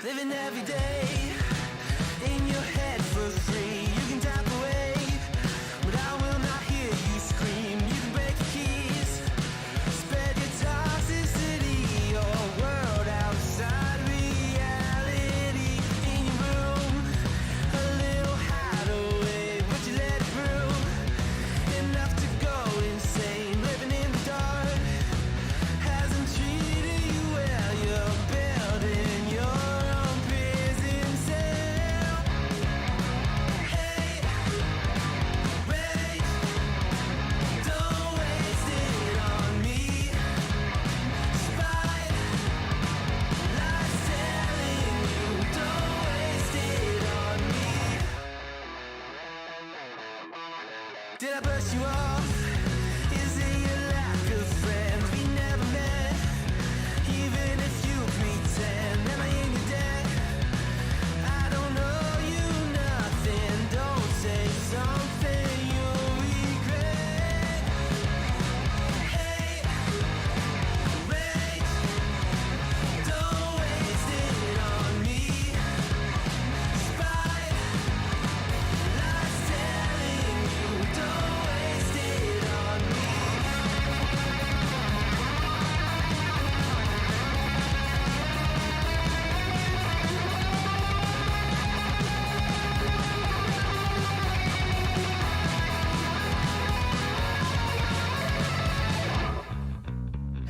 Living every day in your head for free. You can tap away, but I will not hear you scream. You can break your keys, spread your toxicity, your world outside reality. In your room, a little hideaway, but you let it through. Enough to go insane, living in the dark hasn't treated you well. You're building your own prison cell. Hey, wait, don't waste it on me. Spite, lies telling you, don't waste it on me. Did I brush you off? Is it your lack of friends? We never met, even if you pretend. Am I in your debt? I don't owe you nothing. Don't say something you'll regret. Hey, wait, don't waste it on me. Spite, lies telling you, don't waste it on me.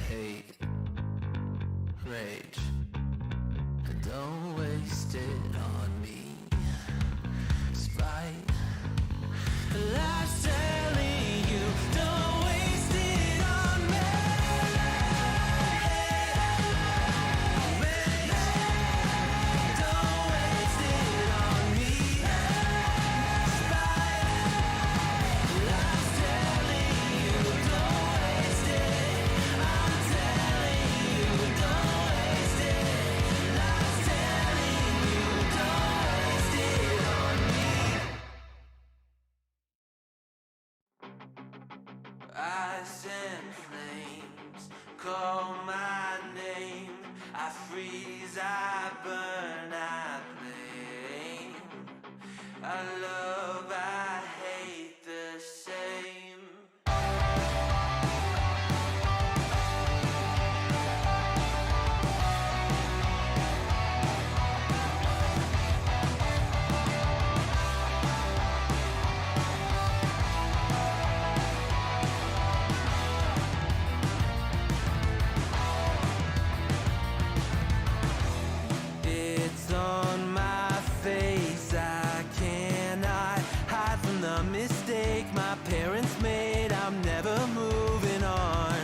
Hate, rage, don't waste it on me. Spite, lies telling you, don't waste it on me. Rage, don't waste it on me. Spite, lies telling you, don't waste it. I'm telling you, don't waste it. Lies telling you, don't waste it on me. Ice and flames call my name. I freeze, I burn, I blame. I love, I hate the same. It's on my face, I cannot hide from the mistake my parents made. I'm never moving on.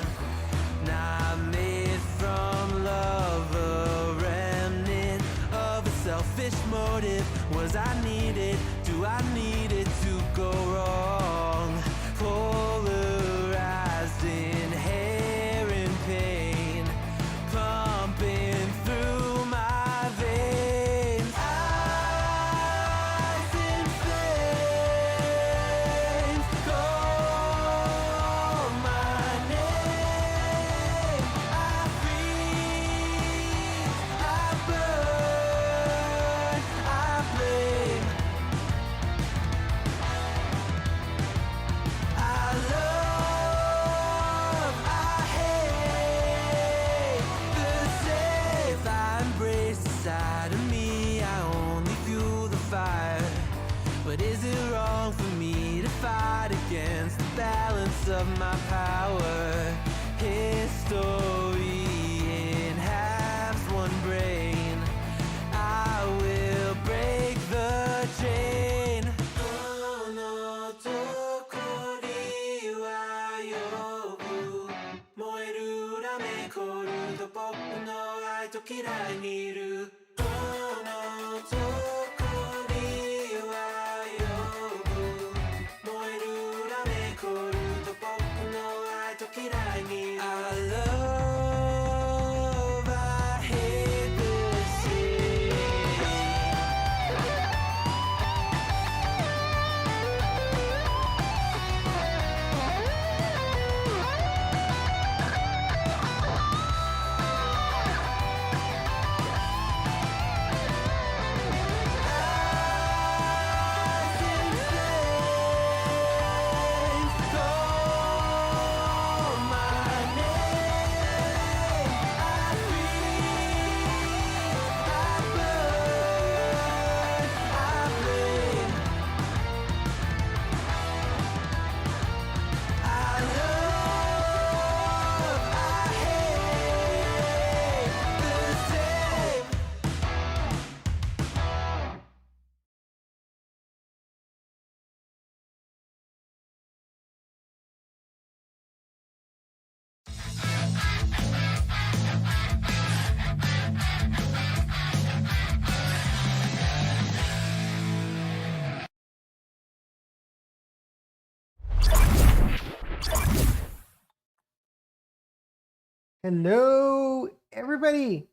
Not made from love, a remnant of a selfish motive. Was I needed? Do I need it to go wrong? Polarized, inherent pain pumping through my veins. Ice and flames call my name. I freeze, I burn, I blame. I love, I hate the same. If I embrace the side of me, I only fuel the fire. But is it wrong for me to fight against the balance of my power? History in halves, one brain. I will break the chain. Oh no, tokori wa yobu. Moeru rame koru to boku no ai to kirai ni iru. Oh no, tokori wa yobu. Moeru rame koru to boku no ai to kirai ni iru. I love, I hate the same. Hello, everybody.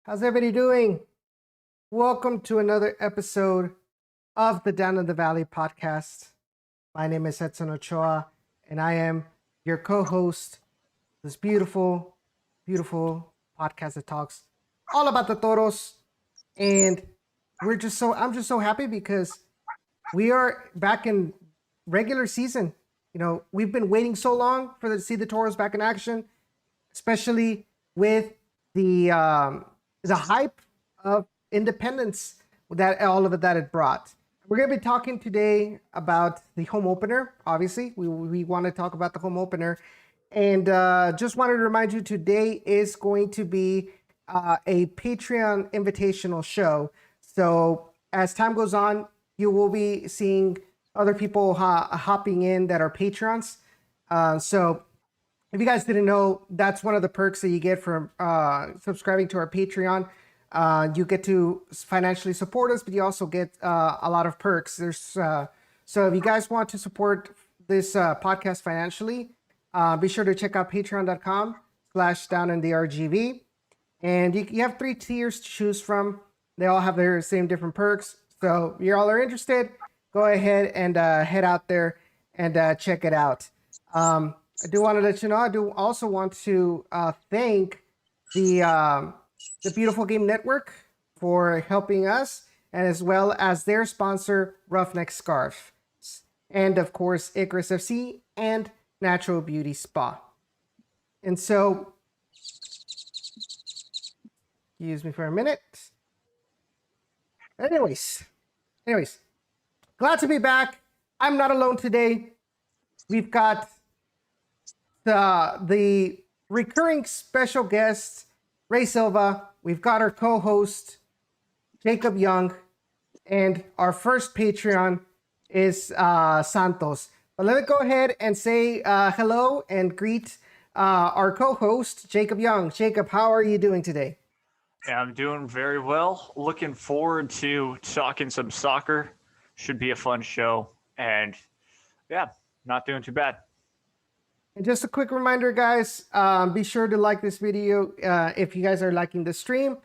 How's everybody doing? Welcome to another episode of the Down in the Valley podcast. My name is Edson Ochoa, and I am your co-host. This beautiful, beautiful podcast that talks all about the toros, and I'm just so happy because we are back in regular season. We've been waiting so long to see the toros back in action, especially with the hype of independence that all of it that it brought. We're going to be talking today about the home opener. Obviously, we want to talk about the home opener, and just wanted to remind you today is going to be a Patreon invitational show. So as time goes on, you will be seeing other people hopping in that are patrons. So if you guys didn't know, that's one of the perks that you get from subscribing to our Patreon. You get to financially support us, but you also get a lot of perks. So if you guys want to support this podcast financially, be sure to check out patreon.com/downintheRGV. And you have 3 tiers to choose from. They all have their same different perks. So if you all are interested, go ahead and head out there and check it out. I do want to let you know, I do also want to thank the Beautiful Game Network for helping us, and as well as their sponsor, Roughneck Scarf. And of course, Icarus FC and Natural Beauty Spa. And so, excuse me for a minute. Anyways, glad to be back. I'm not alone today. We've got the recurring special guest, Rey Silva. We've got our co-host, Jacob Young, and our first Patreon is Santos. But let me go ahead and say hello and greet our co-host, Jacob Young. Jacob, how are you doing today? Yeah, I'm doing very well. Looking forward to talking some soccer. Should be a fun show. And yeah, not doing too bad. And just a quick reminder, guys, be sure to like this video if you guys are liking the stream.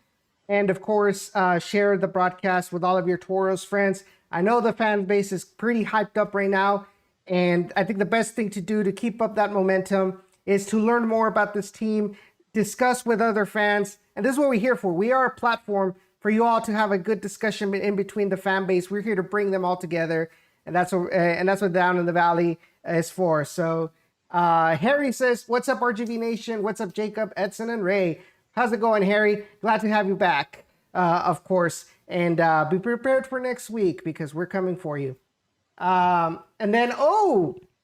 And of course, share the broadcast with all of your Toros friends. I know the fan base is pretty hyped up right now. And I think the best thing to do to keep up that momentum is to learn more about this team, discuss with other fans. And this is what we're here for. We are a platform for you all to have a good discussion in between the fan base. We're here to bring them all together. And that's what Down in the Valley is for. So Harry says, what's up, RGV Nation? What's up, Jacob, Edson, and Ray? How's it going, Harry? Glad to have you back, of course. And be prepared for next week because we're coming for you. And then,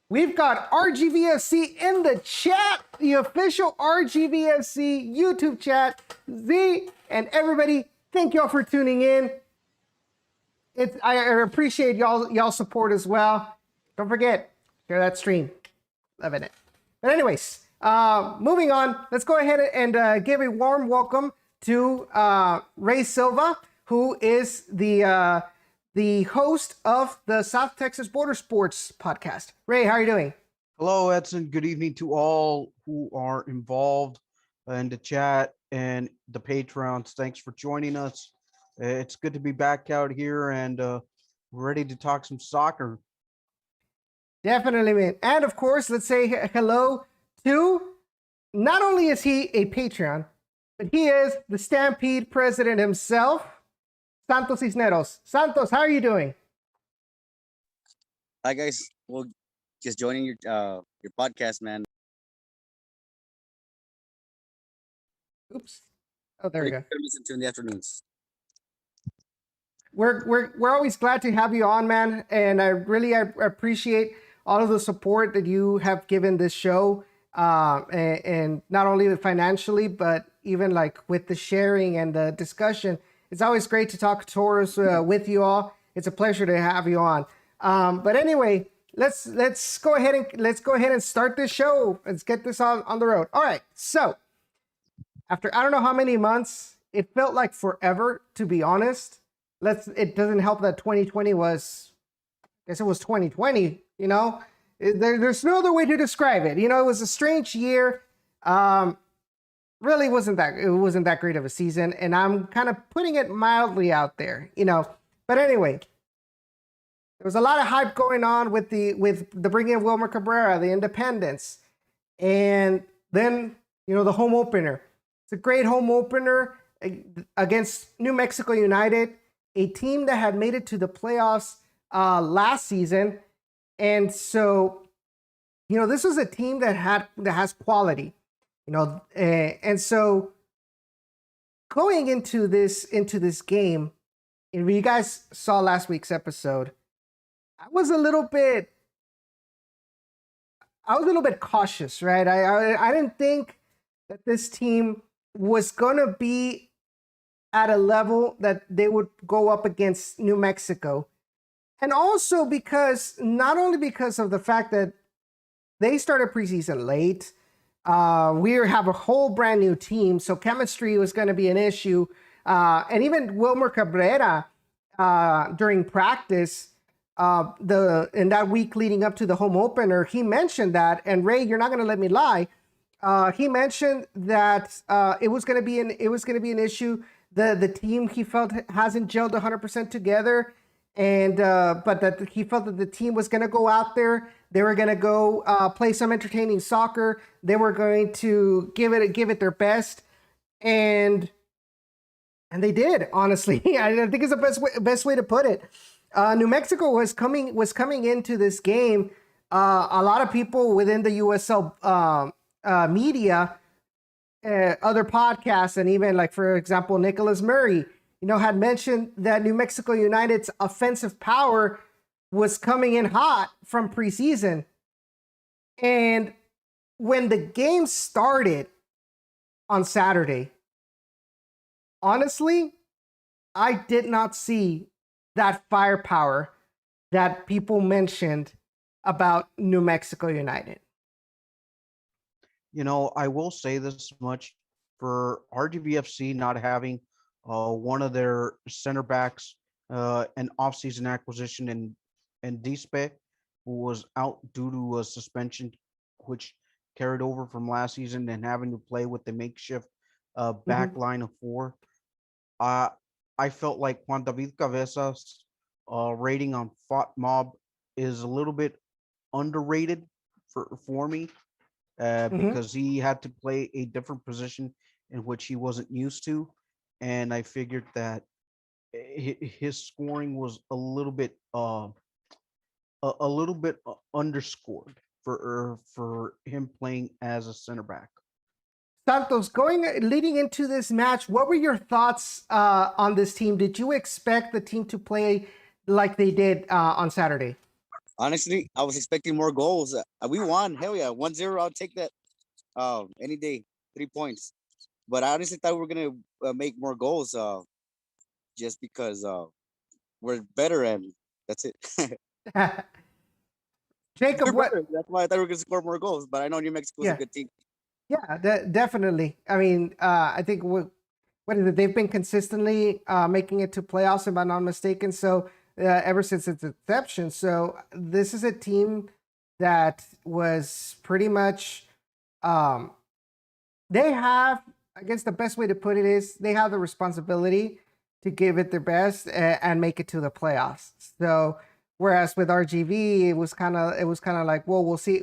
we've got RGVFC in the chat, the official RGVFC YouTube chat. Z and everybody, thank y'all for tuning in. I appreciate y'all support as well. Don't forget, share that stream. Loving it. But anyways, moving on, let's go ahead and give a warm welcome to Rey Silva, who is the host of the South Texas Border Sports podcast. Ray, how are you doing? Hello, Edson. Good evening to all who are involved in the chat and the Patreons. Thanks for joining us. It's good to be back out here and ready to talk some soccer. Definitely, man. And of course, let's say hello to, not only is he a Patreon, but he is the Stampede president himself, Santos Cisneros. Santos, how are you doing? Hi guys, well, just joining your podcast, man. Oops. Oh, there we go. Listen to in the afternoons. We're always glad to have you on, man, and I really appreciate all of the support that you have given this show, and not only financially, but even like with the sharing and the discussion. It's always great to talk Toros with you all. It's a pleasure to have you on. But anyway, let's go ahead and start this show. Let's get this on the road. All right. So after I don't know how many months, it felt like forever, to be honest. It doesn't help that 2020 was, I guess it was 2020, there's no other way to describe it. It was a strange year. really wasn't that great of a season, and I'm kind of putting it mildly out there, you know. But anyway, there was a lot of hype going on with the bringing of Wilmer Cabrera, the Independents, and then the home opener. It's a great home opener against New Mexico United, a team that had made it to the playoffs last season, and so this is a team that has quality, and so going into this game, if you guys saw last week's episode, I was a little bit cautious, right? I didn't think that this team was gonna be at a level that they would go up against New Mexico, and also not only because of the fact that they started preseason late. We have a whole brand new team, so chemistry was going to be an issue. And even Wilmer Cabrera, during practice, in that week leading up to the home opener, he mentioned that. And Ray, you're not going to let me lie. He mentioned that it was going to be an issue. The team, he felt, hasn't gelled 100% together, and but that he felt that the team was going to go out there. They were going to go play some entertaining soccer. They were going to give it their best, and they did. Honestly, I think it's the best way to put it. New Mexico was coming into this game. A lot of people within the USL media, other podcasts, and even, like, for example, Nicholas Murray, had mentioned that New Mexico United's offensive power was coming in hot from preseason. And when the game started on Saturday, honestly, I did not see that firepower that people mentioned about New Mexico United. I will say this much: for RGVFC not having one of their center backs, an offseason acquisition in Dispe, who was out due to a suspension, which carried over from last season, and having to play with the makeshift back line of four. I felt like Juan David Cabezas' rating on FOTMob is a little bit underrated for me, because he had to play a different position in which he wasn't used to, and I figured that his scoring was a little bit underscored for him playing as a center back. Santos, leading into this match, what were your thoughts on this team? Did you expect the team to play like they did on Saturday? Honestly, I was expecting more goals. We won. Hell yeah. 1-0. I'll take that any day. 3 points. But I honestly thought we were going to make more goals just because we're better, and that's it. Jacob, what? That's why I thought we were going to score more goals. But I know New Mexico's a good team. Yeah, definitely. I mean, I think what is it? They've been consistently making it to playoffs, if I'm not mistaken. So ever since its inception. So this is a team that was pretty much. They have, I guess the best way to put it is, they have the responsibility to give it their best and make it to the playoffs. So whereas with RGV, it was kind of like, well, we'll see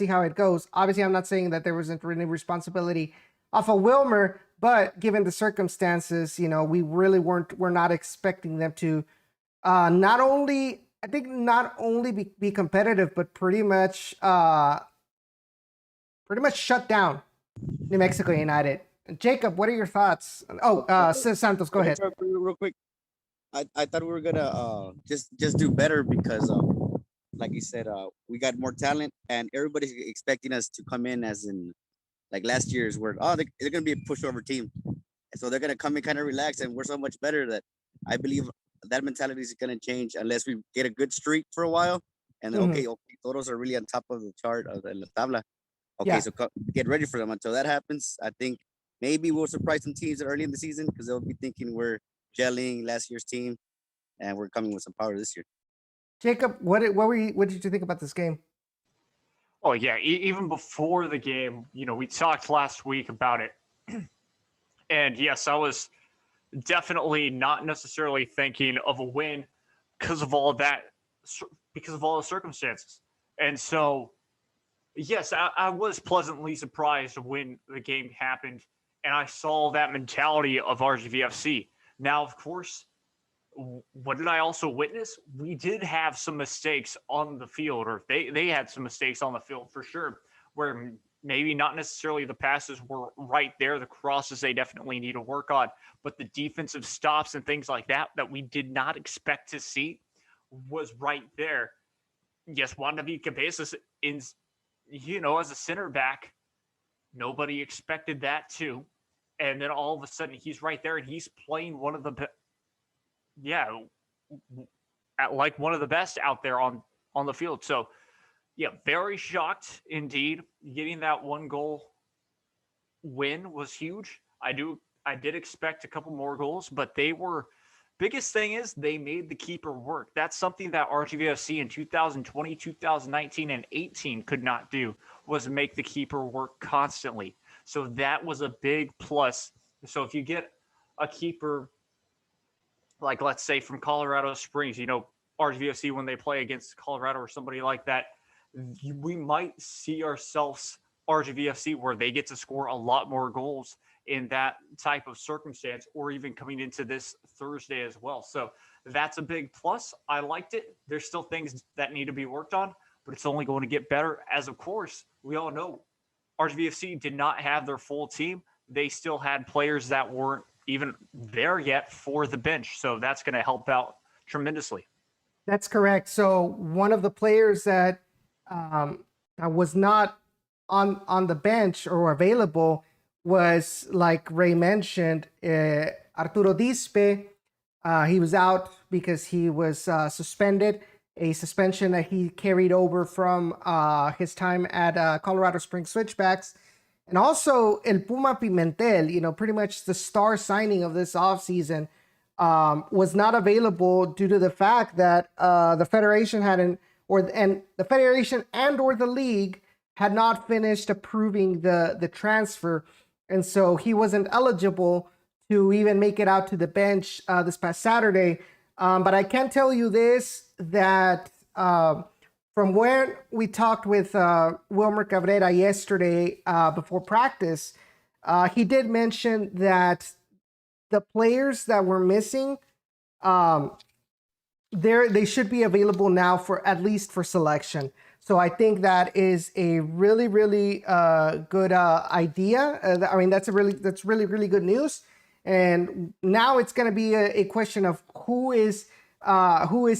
how it goes. Obviously, I'm not saying that there wasn't any responsibility off of Wilmer, but given the circumstances, we really we're not expecting them to not only be competitive, but pretty much shut down New Mexico United. Jacob, what are your thoughts? Santos, go ahead. Real quick. I thought we were gonna just do better because like you said, we got more talent, and everybody's expecting us to come in as in like last year's, where they're gonna be a pushover team, and so they're gonna come in kind of relaxed, and we're so much better that I believe that mentality is gonna change unless we get a good streak for a while, and then okay, Toros are really on top of the chart of the tabla. Okay, so get ready for them. Until that happens, I think maybe we'll surprise some teams early in the season because they'll be thinking we're gelling last year's team, and we're coming with some power this year. Jacob, what did you think about this game? Oh yeah, even before the game, we talked last week about it And yes, I was definitely not necessarily thinking of a win because of all that, because of all the circumstances. And so, yes, I was pleasantly surprised when the game happened and I saw that mentality of RGVFC. Now, of course, what did I also witness? We did have some mistakes on the field, or they had some mistakes on the field for sure, where maybe not necessarily the passes were right there, the crosses they definitely need to work on, but the defensive stops and things like that we did not expect to see was right there. Yes, Juan David Cabezas is, as a center back, nobody expected that too. And then all of a sudden he's right there and he's playing one of the yeah, at like one of the best out there on the field. So, yeah, very shocked indeed. Getting that one goal win was huge. I did expect a couple more goals, but they were biggest thing is they made the keeper work. That's something that RGVFC in 2020, 2019, and 18 could not do, was make the keeper work constantly. So that was a big plus. So if you get a keeper, like let's say from Colorado Springs, RGVFC when they play against Colorado or somebody like that, we might see ourselves RGVFC where they get to score a lot more goals in that type of circumstance, or even coming into this Thursday as well. So that's a big plus. I liked it. There's still things that need to be worked on, but it's only going to get better, as of course we all know RGVFC did not have their full team. They still had players that weren't even there yet for the bench. So that's going to help out tremendously. That's correct. So one of the players that was not on the bench or available was, like Ray mentioned, Arturo Dispe. He was out because he was suspended, a suspension that he carried over from his time at Colorado Springs Switchbacks. And also El Puma Pimentel, pretty much the star signing of this offseason, was not available due to the fact that the federation or the league had not finished approving the transfer. And so he wasn't eligible to even make it out to the bench this past Saturday. But I can tell you this, that from when we talked with Wilmer Cabrera yesterday before practice, he did mention that the players that were missing, they should be available now for at least for selection. So I think that is a really, really good idea. I mean, that's really, really good news. And now it's going to be a question of who is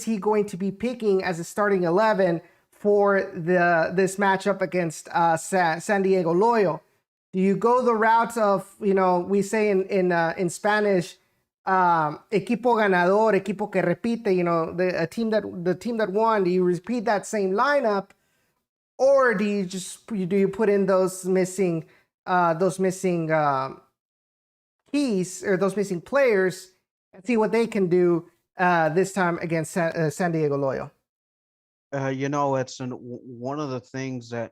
he going to be picking as a starting 11 for this matchup against San Diego Loyal. Do you go the route of, we say in Spanish, equipo ganador, equipo que repite, the team that won? Do you repeat that same lineup, or do you put in those missing keys, or those missing players, and see what they can do this time against San Diego Loyal? Edson, one of the things that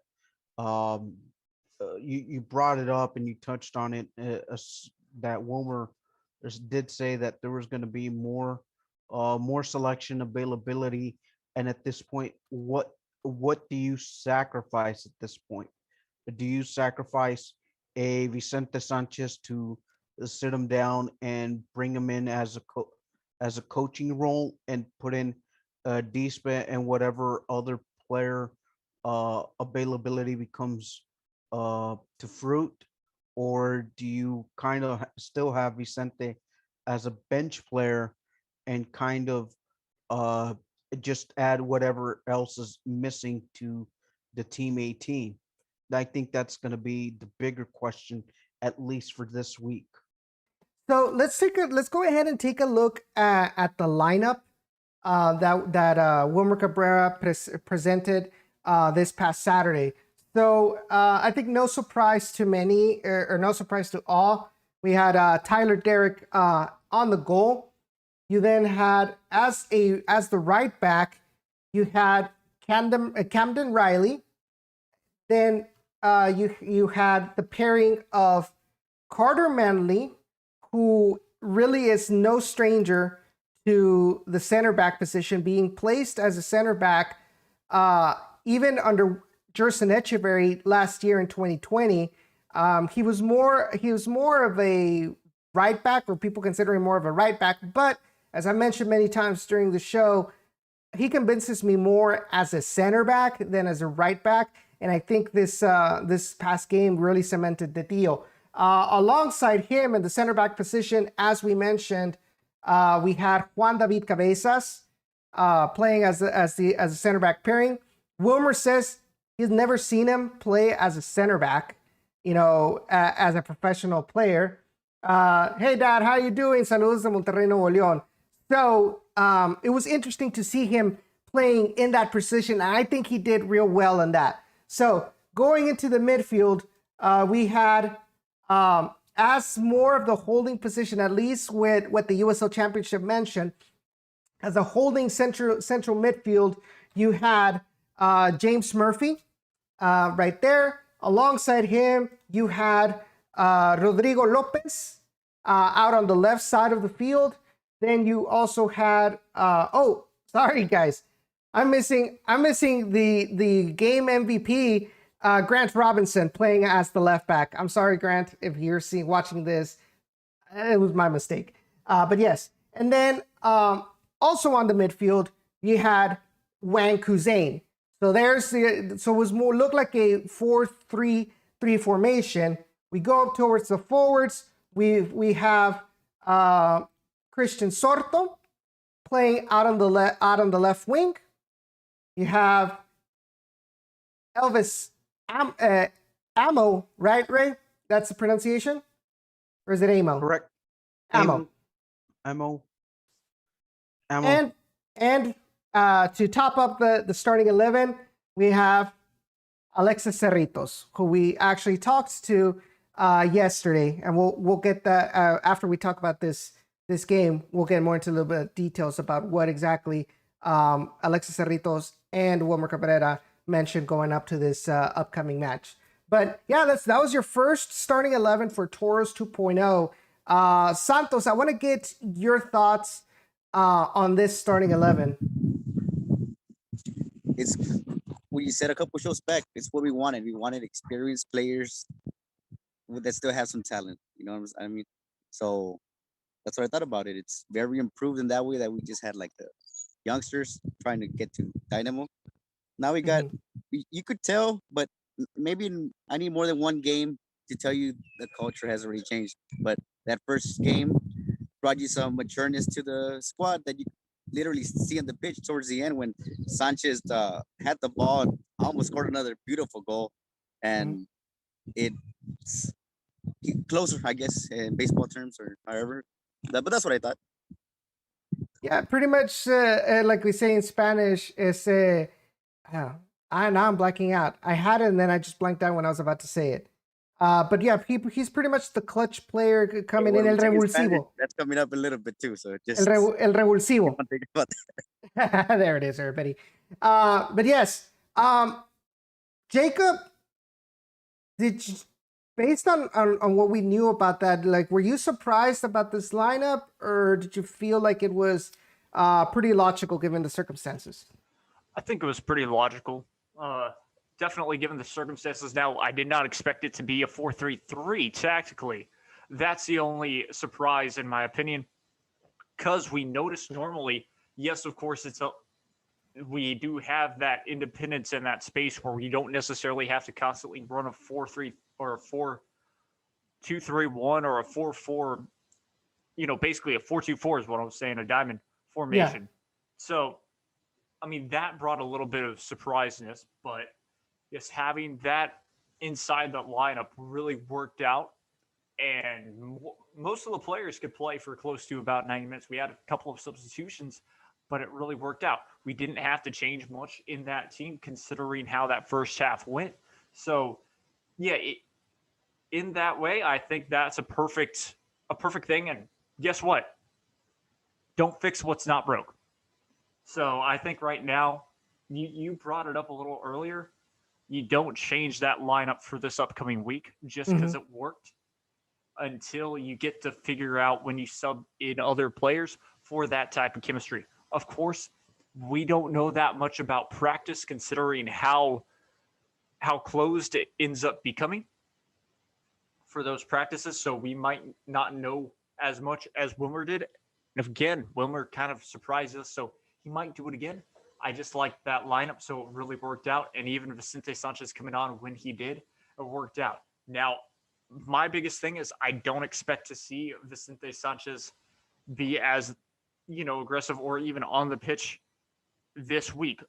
you brought it up and you touched on it, that Wilmer did say that there was going to be more selection availability, and at this point, what do you sacrifice at this point? Do you sacrifice a Vicente Sanchez to sit him down and bring him in as a coaching role, and put in Dispe and whatever other player availability becomes to fruit? Or do you kind of still have Vicente as a bench player and kind of just add whatever else is missing to the team 18? I think that's going to be the bigger question, at least for this week. So let's go ahead and take a look at the lineup that Wilmer Cabrera presented this past Saturday. So I think no surprise to many, or no surprise to all, we had Tyler Derrick on the goal. You then had, as the right back, you had Camden Riley. Then you had the pairing of Carter Manley, who really is no stranger to the center back position, being placed as a center back even under Gerson Echeverry last year in 2020. He was more of a right back, or people consider him more of a right back. But as I mentioned many times during the show, he convinces me more as a center back than as a right back. And I think this past game really cemented the deal. Alongside him in the center back position, as we mentioned, we had Juan David Cabezas playing as a center back pairing. Wilmer says he's never seen him play as a center back, as a professional player. Hey, Dad, how you doing? Saludos de Monterrey, Nuevo León. So it was interesting to see him playing in that position, and I think he did real well in that. So going into the midfield, we had as more of the holding position, at least with what the USL Championship mentioned, as a holding central midfield, you had James Murphy right there. Alongside him, you had Rodrigo Lopez out on the left side of the field. Then you also had sorry guys, I'm missing the game MVP, Grant Robinson, playing as the left back. I'm sorry, Grant, if you're watching this, it was my mistake. But yes, and then also on the midfield you had Wang Kuzain. So it was more looked like a 4-3-3 formation. We go up towards the forwards. We have Christian Sorto playing out on the left wing. You have Elvis Amo, right, Ray? That's the pronunciation? Or is it Amo? Correct. Amo. And to top up the starting 11, we have Alexis Cerritos, who we actually talked to yesterday, and we'll get that after we talk about this game. We'll get more into a little bit of details about what exactly Alexis Cerritos and Wilmer Cabrera mentioned going up to this upcoming match. But yeah, that was your first starting 11 for Toros 2.0. Santos, I want to get your thoughts on this starting 11. It's what you said a couple shows back. It's what we wanted. We wanted experienced players that still have some talent. You know what I mean? So that's what I thought about it. It's very improved in that way, that we just had like the youngsters trying to get to Dynamo. Now we got, you could tell, but maybe I need more than one game to tell you the culture has already changed. But that first game brought you some matureness to the squad that you literally see on the pitch towards the end when Sanchez had the ball and almost scored another beautiful goal. And it's closer, I guess, in baseball terms or however. But that's what I thought. Yeah, pretty much like we say in Spanish, now I'm blacking out. I had it and then I just blanked out when I was about to say it. But yeah, he's pretty much the clutch player coming in, el revulsivo. That's coming up a little bit too, so just el revulsivo. There it is, everybody. But yes, Jacob, based on what we knew about that, like, were you surprised about this lineup, or did you feel like it was pretty logical given the circumstances? I think it was pretty logical. Definitely given the circumstances. Now, I did not expect it to be a 4-3-3 tactically. That's the only surprise, in my opinion, because we noticed normally, yes, of course, we do have that independence in that space where we don't necessarily have to constantly run a 4-3 or a 4-2-3-1 or a 4-4, basically a 4-2-4 is what I'm saying, a diamond formation. Yeah. So, I mean, that brought a little bit of surpriseness, but just having that inside the lineup really worked out. And most of the players could play for close to about 90 minutes. We had a couple of substitutions, but it really worked out. We didn't have to change much in that team considering how that first half went. So, yeah, in that way, I think that's a perfect thing. And guess what? Don't fix what's not broke. So I think right now, you brought it up a little earlier. You don't change that lineup for this upcoming week just because it worked. until you get to figure out when you sub in other players for that type of chemistry. Of course, we don't know that much about practice considering how closed it ends up becoming for those practices. So we might not know as much as Wilmer did. And again, Wilmer kind of surprised us, so he might do it again. I just like that lineup, so it really worked out. And even Vicente Sanchez coming on when he did, it worked out. Now, my biggest thing is I don't expect to see Vicente Sanchez be as, aggressive or even on the pitch this week,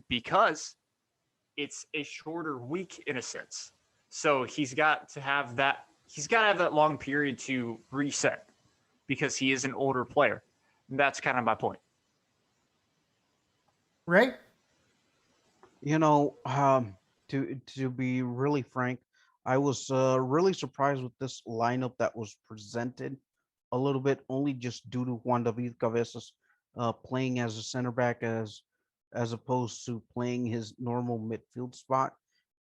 because it's a shorter week in a sense. So he's got to have that long period to reset because he is an older player. And that's kind of my point. Right? To be really frank, I was really surprised with this lineup that was presented a little bit, only just due to Juan David Cabezas playing as a center back as opposed to playing his normal midfield spot.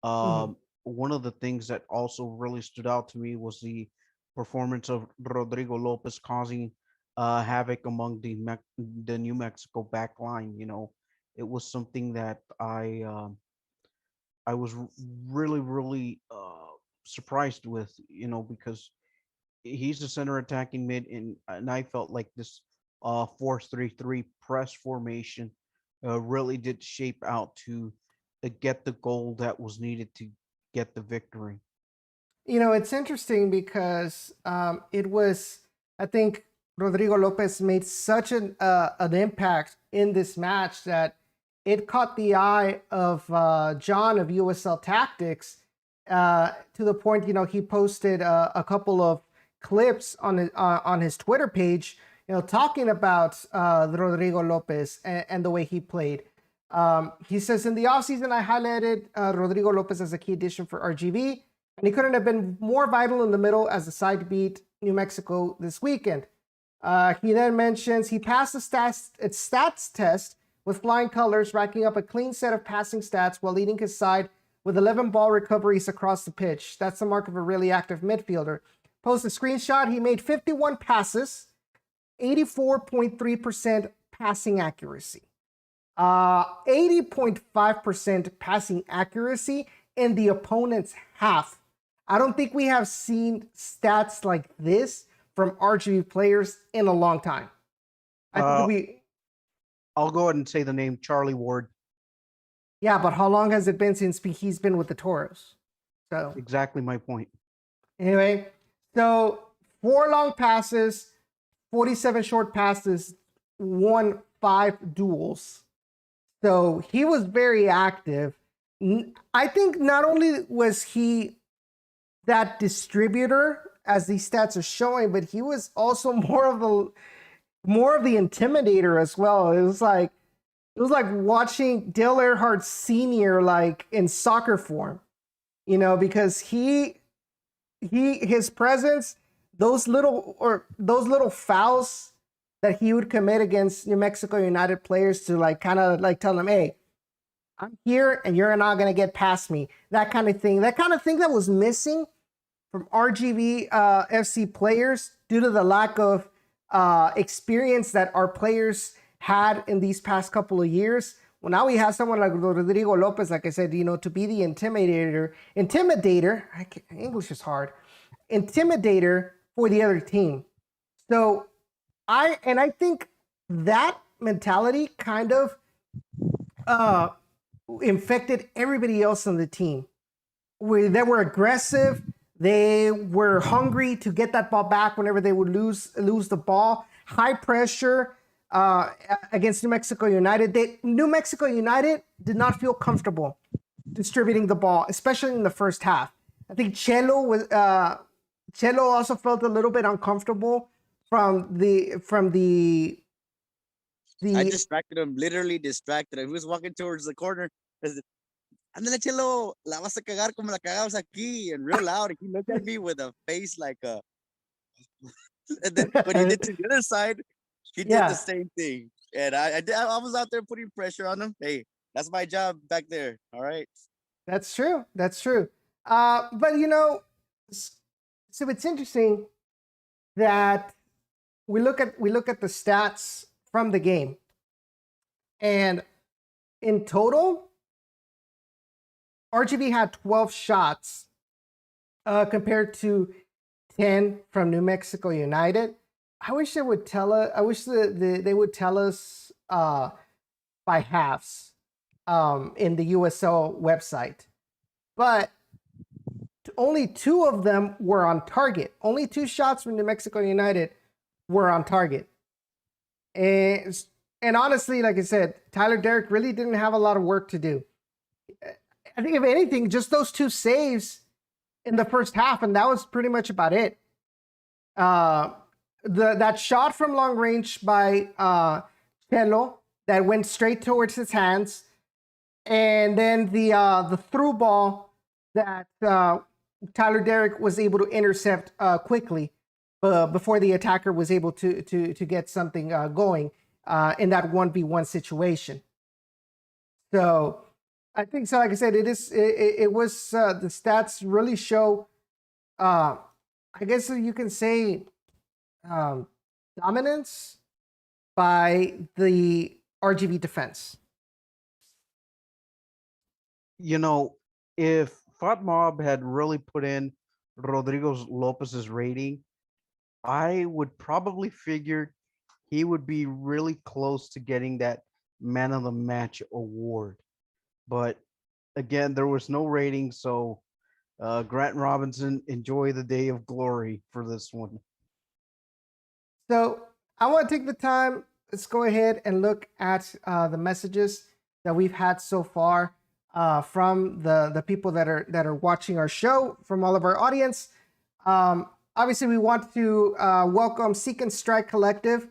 Mhm. One of the things that also really stood out to me was the performance of Rodrigo Lopez causing havoc among the New Mexico back line. It was something that I was really surprised with, because he's the center attacking mid, and I felt like this 4-3-3 press formation really did shape out to get the goal that was needed to get the victory. It's interesting because it was, I think, Rodrigo Lopez made such an impact in this match that it caught the eye of John of USL Tactics to the point, he posted a couple of clips on his Twitter page, talking about Rodrigo Lopez and the way he played. He says, in the offseason, I highlighted Rodrigo Lopez as a key addition for RGV, and he couldn't have been more vital in the middle as the side beat New Mexico this weekend. He then mentions he passed the stats test with flying colors, racking up a clean set of passing stats while leading his side with 11 ball recoveries across the pitch. That's the mark of a really active midfielder. Post a screenshot. He made 51 passes, 84.3% passing accuracy, 80.5% passing accuracy in the opponent's half. I don't think we have seen stats like this from RGV players in a long time. I'll go ahead and say the name Charlie Ward. Yeah, but how long has it been since he's been with the Toros? So exactly my point. Anyway, so 4 long passes, 47 short passes, won 5 duels. So he was very active. I think not only was he that distributor, as these stats are showing, but he was also more of the intimidator as well. It was like watching Dale Earnhardt Sr. like in soccer form, because his presence, those little fouls that he would commit against New Mexico United players to kind of tell them, hey, I'm here and you're not going to get past me. That kind of thing that was missing from RGV FC players due to the lack of experience that our players had in these past couple of years. Well, now we have someone like Rodrigo Lopez, like I said, to be the intimidator, English is hard, intimidator for the other team. So I think that mentality kind of infected everybody else on the team. They were aggressive. They were hungry to get that ball back whenever they would lose the ball. High pressure against New Mexico United. New Mexico United did not feel comfortable distributing the ball, especially in the first half. I think Chelo also felt a little bit uncomfortable from the I distracted him, literally distracted him. He was walking towards the corner. Ándale, Chelo, la vas a cagar como la cagamos aquí, and real loud. And he looked at me with a face like a. And then when he did to the other side, he did the same thing. And I was out there putting pressure on him. Hey, that's my job back there. All right. That's true. But So it's interesting that we look at the stats from the game, and in total, RGV had 12 shots compared to 10 from New Mexico United. I wish they would tell us. I wish they would tell us by halves in the USL website, but only 2 of them were on target. Only 2 shots from New Mexico United were on target. And honestly, like I said, Tyler Derrick really didn't have a lot of work to do. I think if anything, just those 2 saves in the first half, and that was pretty much about it. That shot from long range by Chelo that went straight towards his hands, and then the through ball that Tyler Derrick was able to intercept quickly before the attacker was able to get something going in that 1v1 situation. So I think so. Like I said, it was the stats really show. I guess you can say dominance by the RGV defense. You know, if Fat Mob had really put in Rodrigo Lopez's rating, I would probably figure he would be really close to getting that man of the match award. But again, there was no rating, so Grant Robinson, enjoy the day of glory for this one. So I want to take the time. Let's go ahead and look at the messages that we've had so far from the people that are watching our show, from all of our audience. Obviously, we want to welcome Seek and Strike Collective,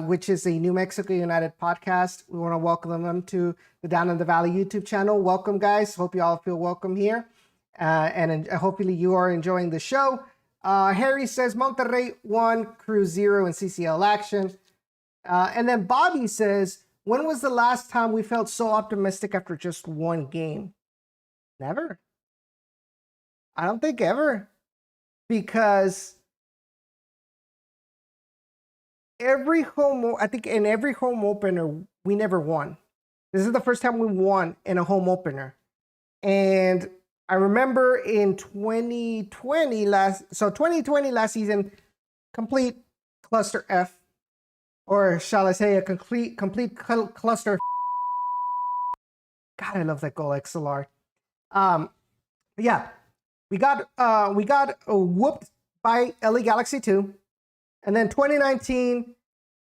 which is a New Mexico United podcast. We want to welcome them to the Down in the Valley YouTube channel. Welcome, guys. Hope you all feel welcome here. And hopefully you are enjoying the show. Harry says Monterrey 1, Crew 0 in CCL action. And then Bobby says, when was the last time we felt so optimistic after just one game? Never. I don't think ever. Because I think in every home opener, we never won. This is the first time we won in a home opener. And I remember in 2020 last season, complete cluster F, or shall I say a complete cluster. God, I love that goal, XLR. Yeah, we got whooped by LA Galaxy 2. And then 2019,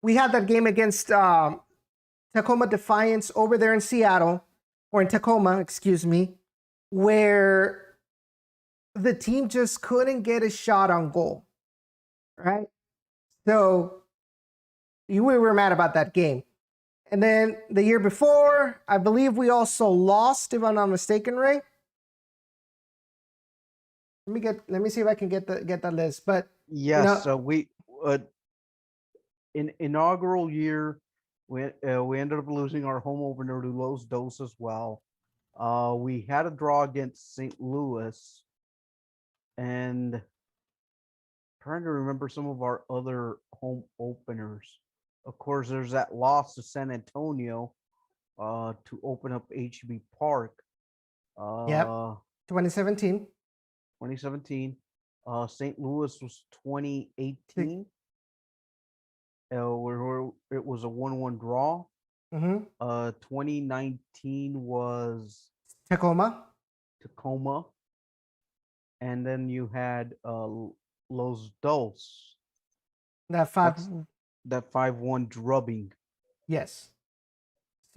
we had that game against Tacoma Defiance over there in Seattle, or in Tacoma, excuse me, where the team just couldn't get a shot on goal, right? So we were mad about that game. And then the year before, I believe we also lost, if I'm not mistaken, Ray. Let me see if I can get that list. But yes, so we in inaugural year we ended up losing our home opener to Los Dos as well. We had a draw against St. Louis, and trying to remember some of our other home openers. Of course, there's that loss to San Antonio to open up HB Park. Yep. 2017. 2017. St. Louis was 2018. Where it was a 1-1 draw. 2019 was Tacoma. And then you had Los Dos. That 5-1 drubbing. Yes.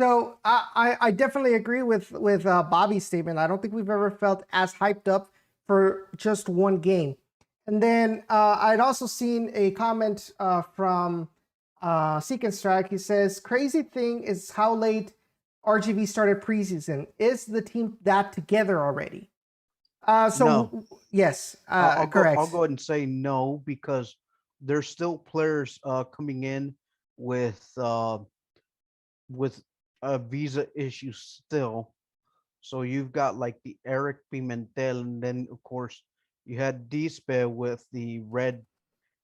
So I definitely agree with Bobby's statement. I don't think we've ever felt as hyped up for just one game. And then I'd also seen a comment from Seek and Strike. He says, crazy thing is how late RGV started preseason. Is the team that together already? No. Yes, Correct. I'll go ahead and say no, because there's still players coming in with visa issues still. So you've got like the Eric Pimentel, and then of course You had Dispe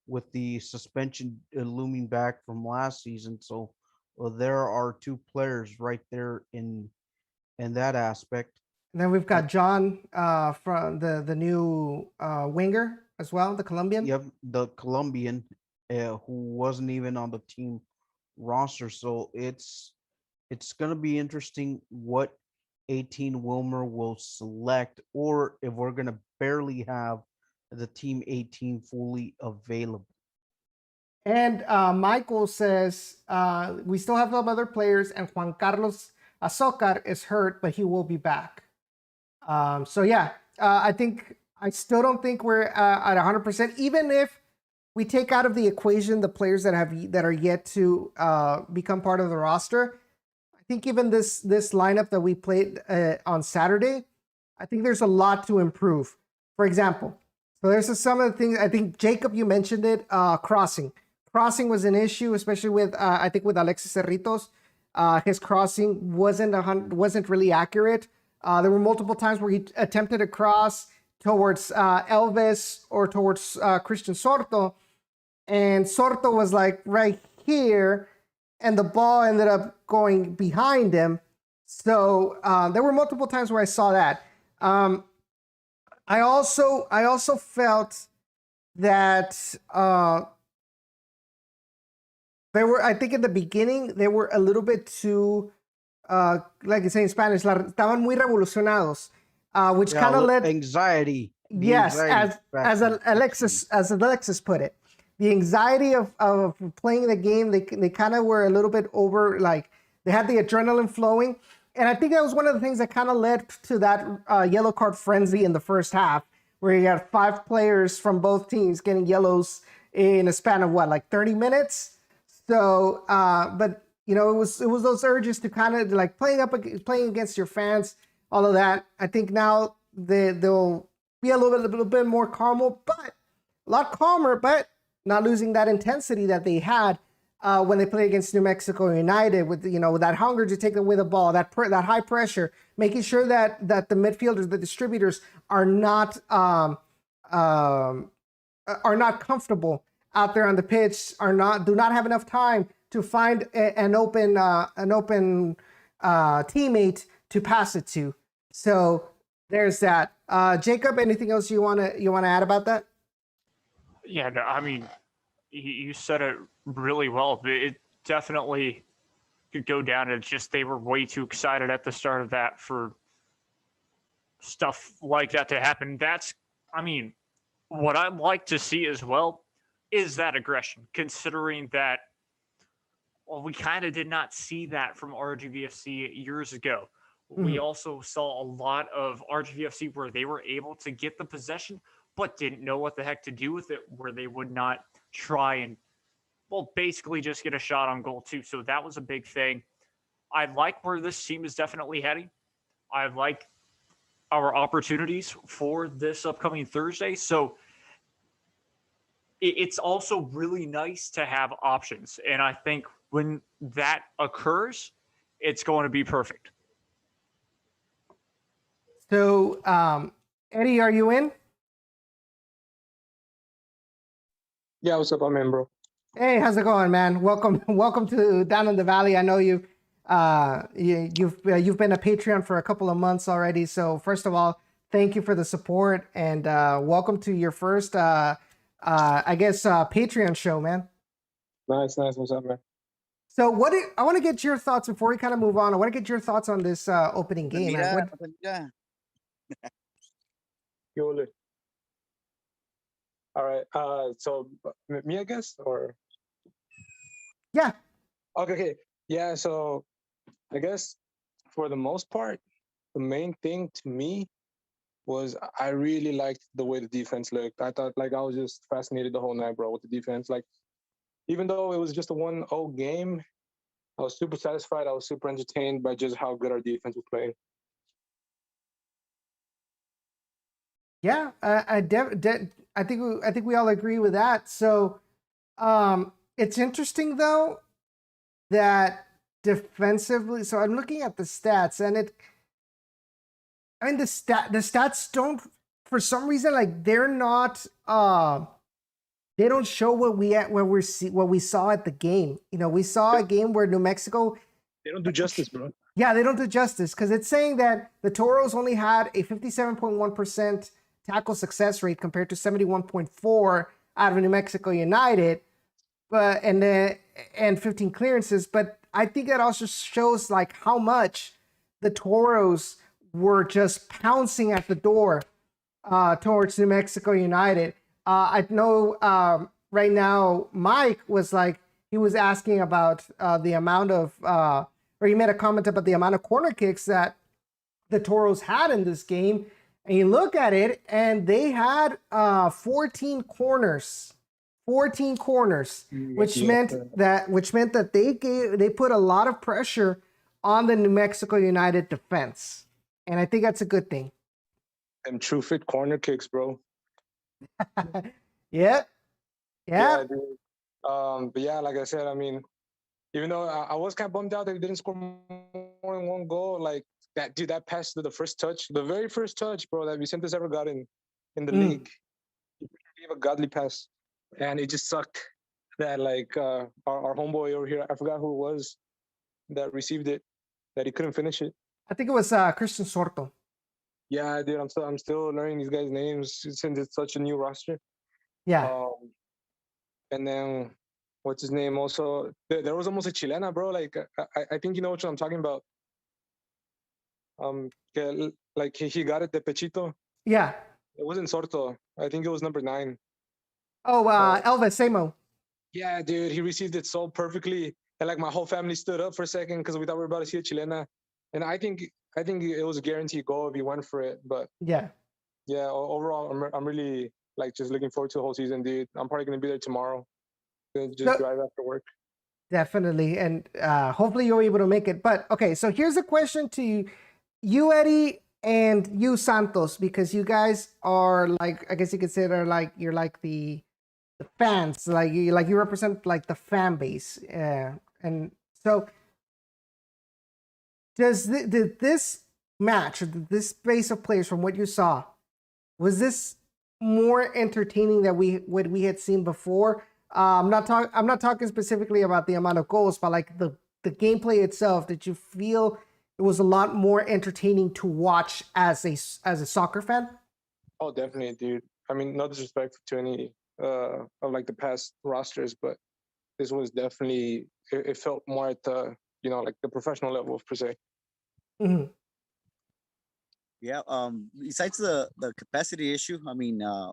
with the suspension looming back from last season. So there are two players right there in that aspect. And then we've Uh, got John from the new winger as well, the Colombian. you have the Colombian who wasn't even on the team roster. So it's gonna be interesting what 18 Wilmer will select, or if we're gonna barely have the team 18 fully available. And Michael says we still have some other players, and Juan Carlos Azocar is hurt, but he will be back. So yeah, I still don't think we're at 100%. Even if we take out of the equation the players that are yet to become part of the roster, I think even this lineup that we played on Saturday, I think there's a lot to improve. For example, so there's some of the things. I think Jacob, you mentioned it. Crossing was an issue, especially with I think with Alexis Cerritos. His crossing wasn't really accurate. There were multiple times where he attempted a cross towards Elvis or towards Christian Sorto, and Sorto was like right here, and the ball ended up going behind him. So there were multiple times where I saw that. I also felt that I think in the beginning, they were a little bit too, like I say in Spanish, estaban muy revolucionados, which kind of led anxiety. Yes, as Alexis put it, the anxiety of playing the game, they kind of were a little bit over, like they had the adrenaline flowing, and I think that was one of the things that kind of led to that yellow card frenzy in the first half, where you had 5 players from both teams getting yellows in a span of what, like 30 minutes. So, but you know, it was those urges to kind of like playing against your fans, all of that. I think now they'll be a little bit more calmer, but a lot calmer, but not losing that intensity that they had when they played against New Mexico United, with with that hunger to take away the ball, that high pressure, making sure that the midfielders, the distributors are not comfortable out there on the pitch, do not have enough time to find an open teammate to pass it to. So there's that. Jacob, anything else you wanna add about that? Yeah, no, I mean, you said it really well. But it definitely could go down. It's just they were way too excited at the start of that for stuff like that to happen. I mean, what I'd like to see as well is that aggression, considering that, well, we kind of did not see that from RGVFC years ago. We also saw a lot of RGVFC where they were able to get the possession, but didn't know what the heck to do with it, where they would not try and, well, basically just get a shot on goal too. So that was a big thing. I like where this team is definitely heading. I like our opportunities for this upcoming Thursday. So it's also really nice to have options. And I think when that occurs, it's going to be perfect. So, Eddie, are you in? Yeah, what's up? I'm in, bro. Hey, how's it going, man? Welcome to Down in the Valley. I know you've been a Patreon for a couple of months already. So first of all, thank you for the support, and welcome to your first, Patreon show, man. Nice. What's up, man? So I want to get your thoughts before we kind of move on. I want to get your thoughts on this opening game. Man. All right. So me, I guess, or Yeah. okay. Yeah. So I guess for the most part, the main thing to me was I really liked the way the defense looked. I thought, like, I was just fascinated the whole night, bro, with the defense. Like, even though it was just a 1-0 game, I was super satisfied. I was super entertained by just how good our defense was playing. Yeah, I think we all agree with that. So, it's interesting though that defensively. So I'm looking at the stats, and the stats don't for some reason, like they're not they don't show what we saw at the game. You know, we saw a game where New Mexico, They don't do justice, bro. yeah, they don't do justice because it's saying that the Toros only had a 57.1% tackle success rate compared to 71.4 out of New Mexico United, but and 15 clearances. But I think that also shows like how much the Toros were just pouncing at the door towards New Mexico United. I know right now Mike was like, he was asking about the amount of, or he made a comment about the amount of corner kicks that the Toros had in this game. And you look at it, and they had 14 corners, which meant that they put a lot of pressure on the New Mexico United defense, and I think that's a good thing. And true fit corner kicks, bro. Yeah. Dude. But yeah, like I said, I mean, even though I was kind of bummed out that he didn't score more than one goal, like that, dude, that pass to the very first touch, bro, that Vicentes ever got in the league. He gave a godly pass, and it just sucked that like our homeboy over here, I forgot who it was that received it, that he couldn't finish it. I think it was Christian Sorto. Yeah, dude, I'm still learning these guys' names since it's such a new roster. Yeah. And then what's his name? Also, there was almost a Chilena, bro. Like I think you know what I'm talking about. Like he got it, the Pechito. Yeah. It wasn't Sorto. I think it was number 9. Oh, Elvis Samo. Yeah, dude, he received it so perfectly, and like my whole family stood up for a second because we thought we were about to see a Chilena. And I think it was a guaranteed goal if he went for it. But yeah, overall, I'm really like just looking forward to the whole season, dude. I'm probably gonna be there tomorrow. Just drive after work. Definitely, and hopefully you're able to make it. But okay, so here's a question to you, Eddie, and you, Santos, because you guys are like, I guess you could say they're like, you're like the fans, like you represent like the fan base, and so. Did this match, this base of players, from what you saw, was this more entertaining than what we had seen before? I'm not talking specifically about the amount of goals, but like the gameplay itself. Did you feel it was a lot more entertaining to watch as a soccer fan? Oh, definitely, dude. I mean, no disrespect to any of like the past rosters, but this was definitely, it felt more at the, you know, like the professional level per se. Mm-hmm. Yeah. Besides the capacity issue, I mean, I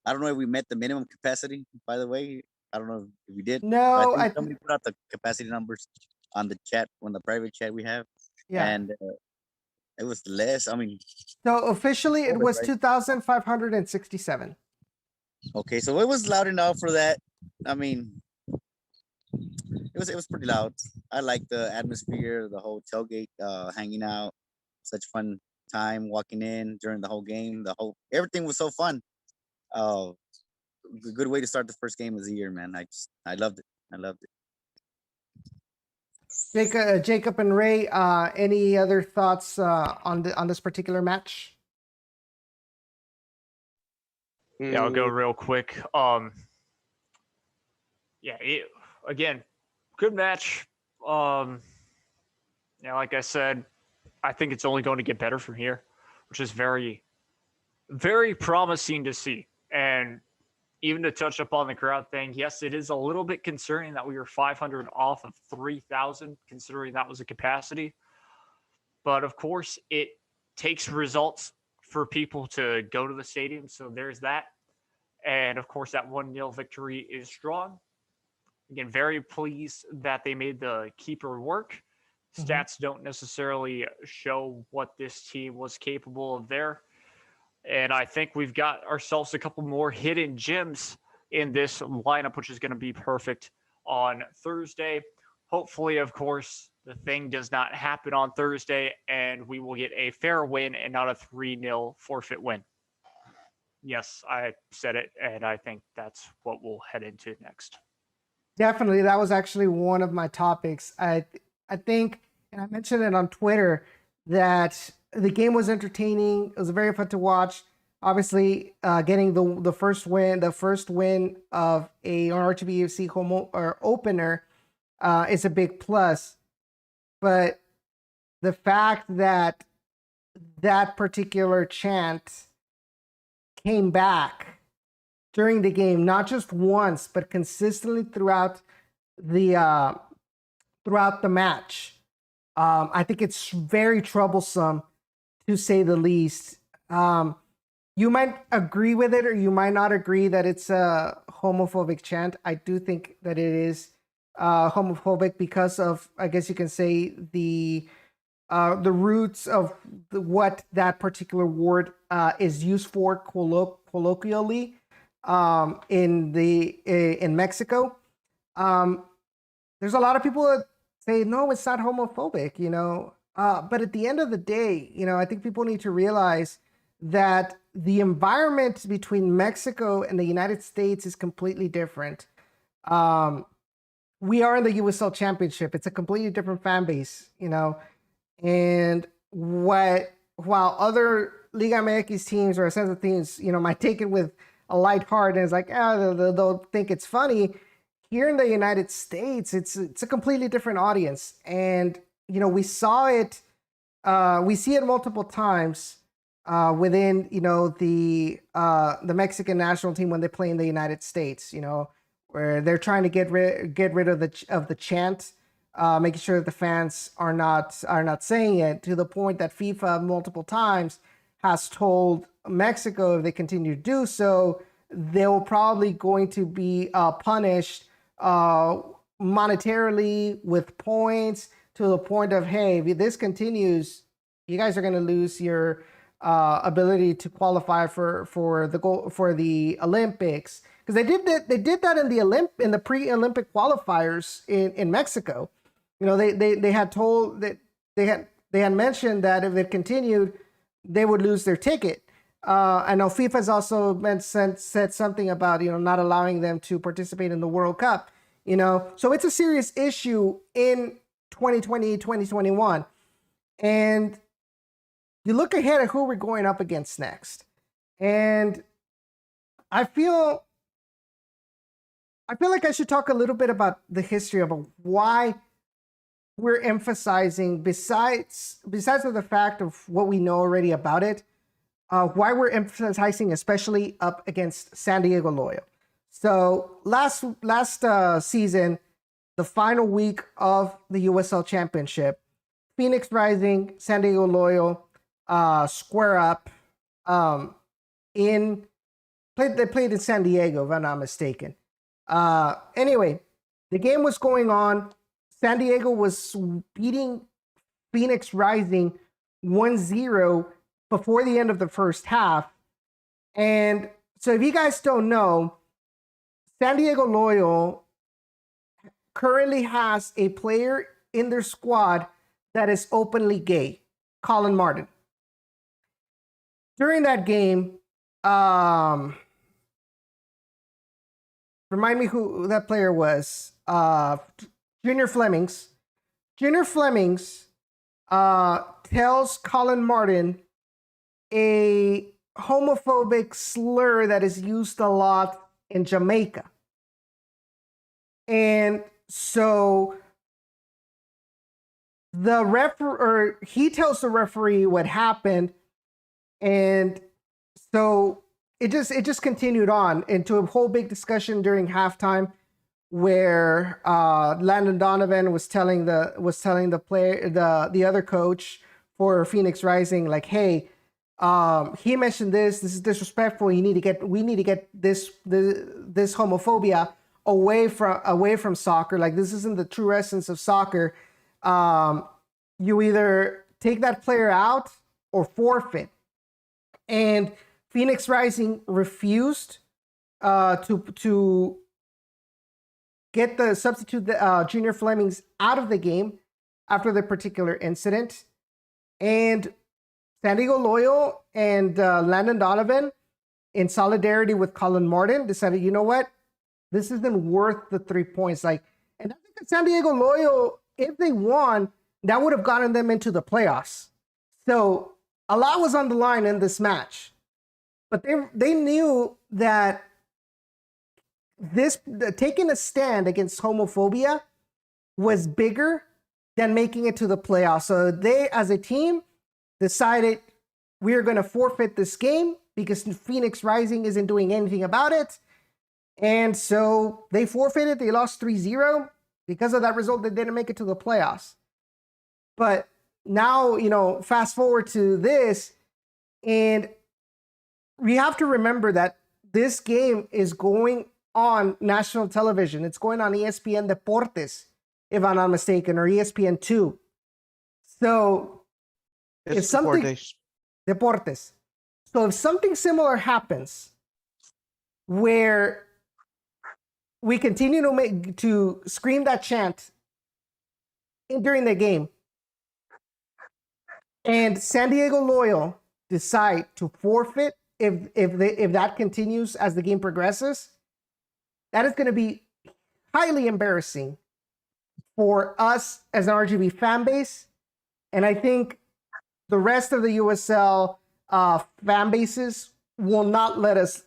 don't know if we met the minimum capacity. By the way, I don't know if we did. No, I think somebody put out the capacity numbers on the chat, on the private chat we have. Yeah. And it was less. I mean, so officially it was right? 2,567. Okay, so it was loud enough for that. I mean, it was pretty loud. I like the atmosphere, the whole tailgate, hanging out, such fun time walking in during the whole game. Everything was so fun. A good way to start the first game of the year, man. I loved it. I loved it. Jacob and Ray, any other thoughts on this particular match? Yeah, I'll go real quick. Again, good match. Like I said, I think it's only going to get better from here, which is very, very promising to see. And even to touch up on the crowd thing, yes, it is a little bit concerning that we were 500 off of 3,000, considering that was a capacity. But of course, it takes results for people to go to the stadium. So there's that. And of course, that 1-0 victory is strong. Again, very pleased that they made the keeper work. Stats don't necessarily show what this team was capable of there. And I think we've got ourselves a couple more hidden gems in this lineup, which is going to be perfect on Thursday. Hopefully, of course, the thing does not happen on Thursday and we will get a fair win and not a 3-0 forfeit win. Yes, I said it, and I think that's what we'll head into next. Definitely, that was actually one of my topics. I think, and I mentioned it on Twitter, that the game was entertaining. It was very fun to watch. Obviously, getting the first win of a RGVFC home or opener is a big plus. But the fact that that particular chant came back during the game, not just once, but consistently throughout the match, I think it's very troublesome, to say the least. You might agree with it, or you might not agree that it's a homophobic chant. I do think that it is homophobic because of, I guess you can say, the roots of what that particular word is used for colloquially in Mexico. There's a lot of people that say, no, it's not homophobic, but at the end of the day, I think people need to realize that the environment between Mexico and the United States is completely different. We are in the USL Championship. It's a completely different fan base, and while other Liga MX teams or Ascenso teams, might take it with a light heart and it's like, they'll think it's funny. Here in the United States, it's a completely different audience, and we saw it. We see it multiple times within the Mexican national team when they play in the United States. Where they're trying to get rid of the chant, making sure that the fans are not saying it, to the point that FIFA multiple times has told Mexico if they continue to do so, they'll probably going to be punished monetarily with points, to the point of, hey, if this continues, you guys are going to lose your ability to qualify for the Olympics, because they did that in the pre-Olympic qualifiers in Mexico. They had told that they had mentioned that if it continued, they would lose their ticket. I know FIFA's also said something about not allowing them to participate in the World Cup. So it's a serious issue in 2020, 2021, and you look ahead at who we're going up against next, and I feel like I should talk a little bit about the history of why we're emphasizing, besides of the fact of what we know already about it, why we're emphasizing especially up against San Diego Loyal. So last season, the final week of the USL Championship, Phoenix Rising, San Diego Loyal square up. They played in San Diego, if I'm not mistaken. Anyway, the game was going on. San Diego was beating Phoenix Rising 1-0 before the end of the first half. And so if you guys don't know, San Diego Loyal currently has a player in their squad that is openly gay, Colin Martin. During that game, remind me who that player was. Junior Flemings. Junior Flemings tells Colin Martin a homophobic slur that is used a lot in Jamaica. And so he tells the referee what happened, and so it just continued on into a whole big discussion during halftime, where Landon Donovan was telling the player, the other coach for Phoenix Rising, like, hey, he mentioned this is disrespectful. We need to get this homophobia away from soccer. Like, this isn't the true essence of soccer. You either take that player out or forfeit. And Phoenix Rising refused to get the substitute Junior Flemings out of the game after the particular incident. And San Diego Loyal and Landon Donovan, in solidarity with Colin Martin, decided, you know what? This isn't worth the 3 points. And I think that San Diego Loyal, if they won, that would have gotten them into the playoffs. So a lot was on the line in this match. but they knew that taking a stand against homophobia was bigger than making it to the playoffs. So they, as a team, decided we are going to forfeit this game because Phoenix Rising isn't doing anything about it. And so they forfeited. They lost 3-0. Because of that result, they didn't make it to the playoffs. But now, fast forward to this, and we have to remember that this game is going on national television. It's going on ESPN Deportes, if I'm not mistaken, or ESPN2. So if something Deportes. So if something similar happens where we continue to scream that chant during the game, and San Diego Loyal decide to forfeit if that continues as the game progresses, that is going to be highly embarrassing for us as an RGV fan base. And I think the rest of the USL fan bases will not let us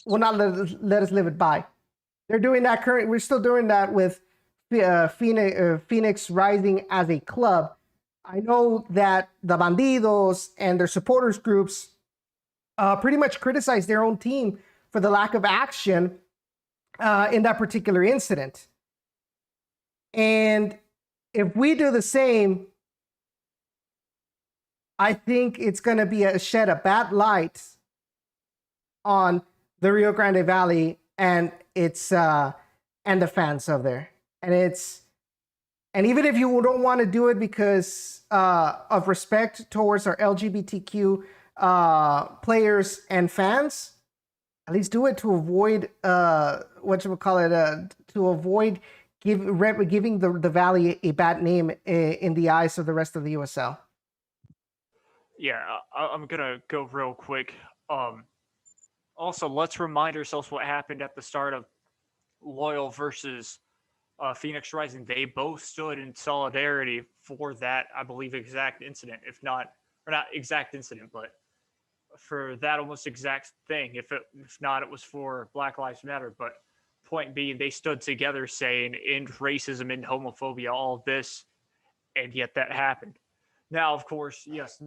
live it by. They're doing that we're still doing that with Phoenix Rising as a club. I know that the Bandidos and their supporters groups pretty much criticize their own team for the lack of action in that particular incident. And if we do the same, I think it's going to be shed a bad light on the Rio Grande Valley and its and the fans of there. And even if you don't want to do it because of respect towards our LGBTQ players and fans, at least do it to avoid to avoid giving the Valley a bad name in the eyes of the rest of the USL. Yeah, I'm gonna go real quick. Also, let's remind ourselves what happened at the start of Loyal versus Phoenix Rising. They both stood in solidarity for that, I believe, exact incident. If not exact incident, but for that almost exact thing. If not, it was for Black Lives Matter. But point being, they stood together saying end racism, end homophobia, all of this, and yet that happened. Now, of course, yes,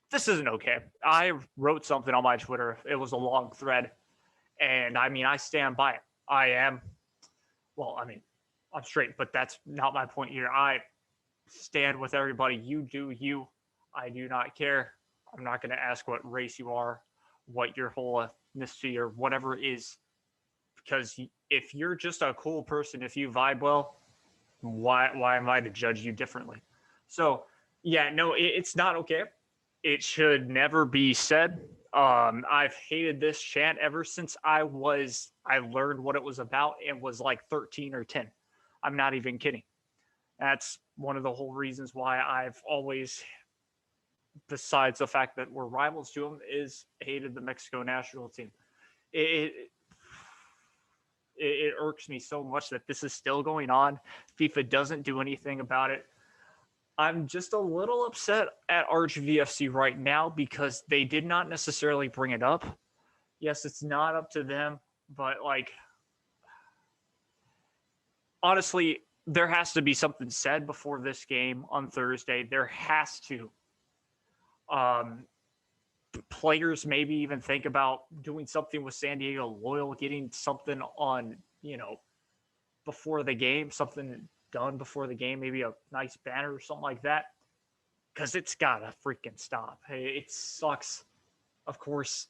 this isn't okay. I wrote something on my Twitter. It was a long thread. And I mean, I stand by it. I'm straight, but that's not my point here. I stand with everybody. You do you. I do not care. I'm not going to ask what race you are, what your whole ethnicity or whatever it is. Because if you're just a cool person, if you vibe well, why am I to judge you differently? So, yeah, no, it's not okay. It should never be said. I've hated this chant ever since I learned what it was about and was like 13 or 10. I'm not even kidding. That's one of the whole reasons why I've always, besides the fact that we're rivals to them, is hated the Mexico national team. It irks me so much that this is still going on. FIFA doesn't do anything about it. I'm just a little upset at RGVFC right now because they did not necessarily bring it up. Yes, it's not up to them, but honestly, there has to be something said before this game on Thursday. There has to. Players maybe even think about doing something with San Diego Loyal, getting something on, before the game, something done before the game, maybe a nice banner or something like that, because it's gotta freaking stop. It sucks. Of course,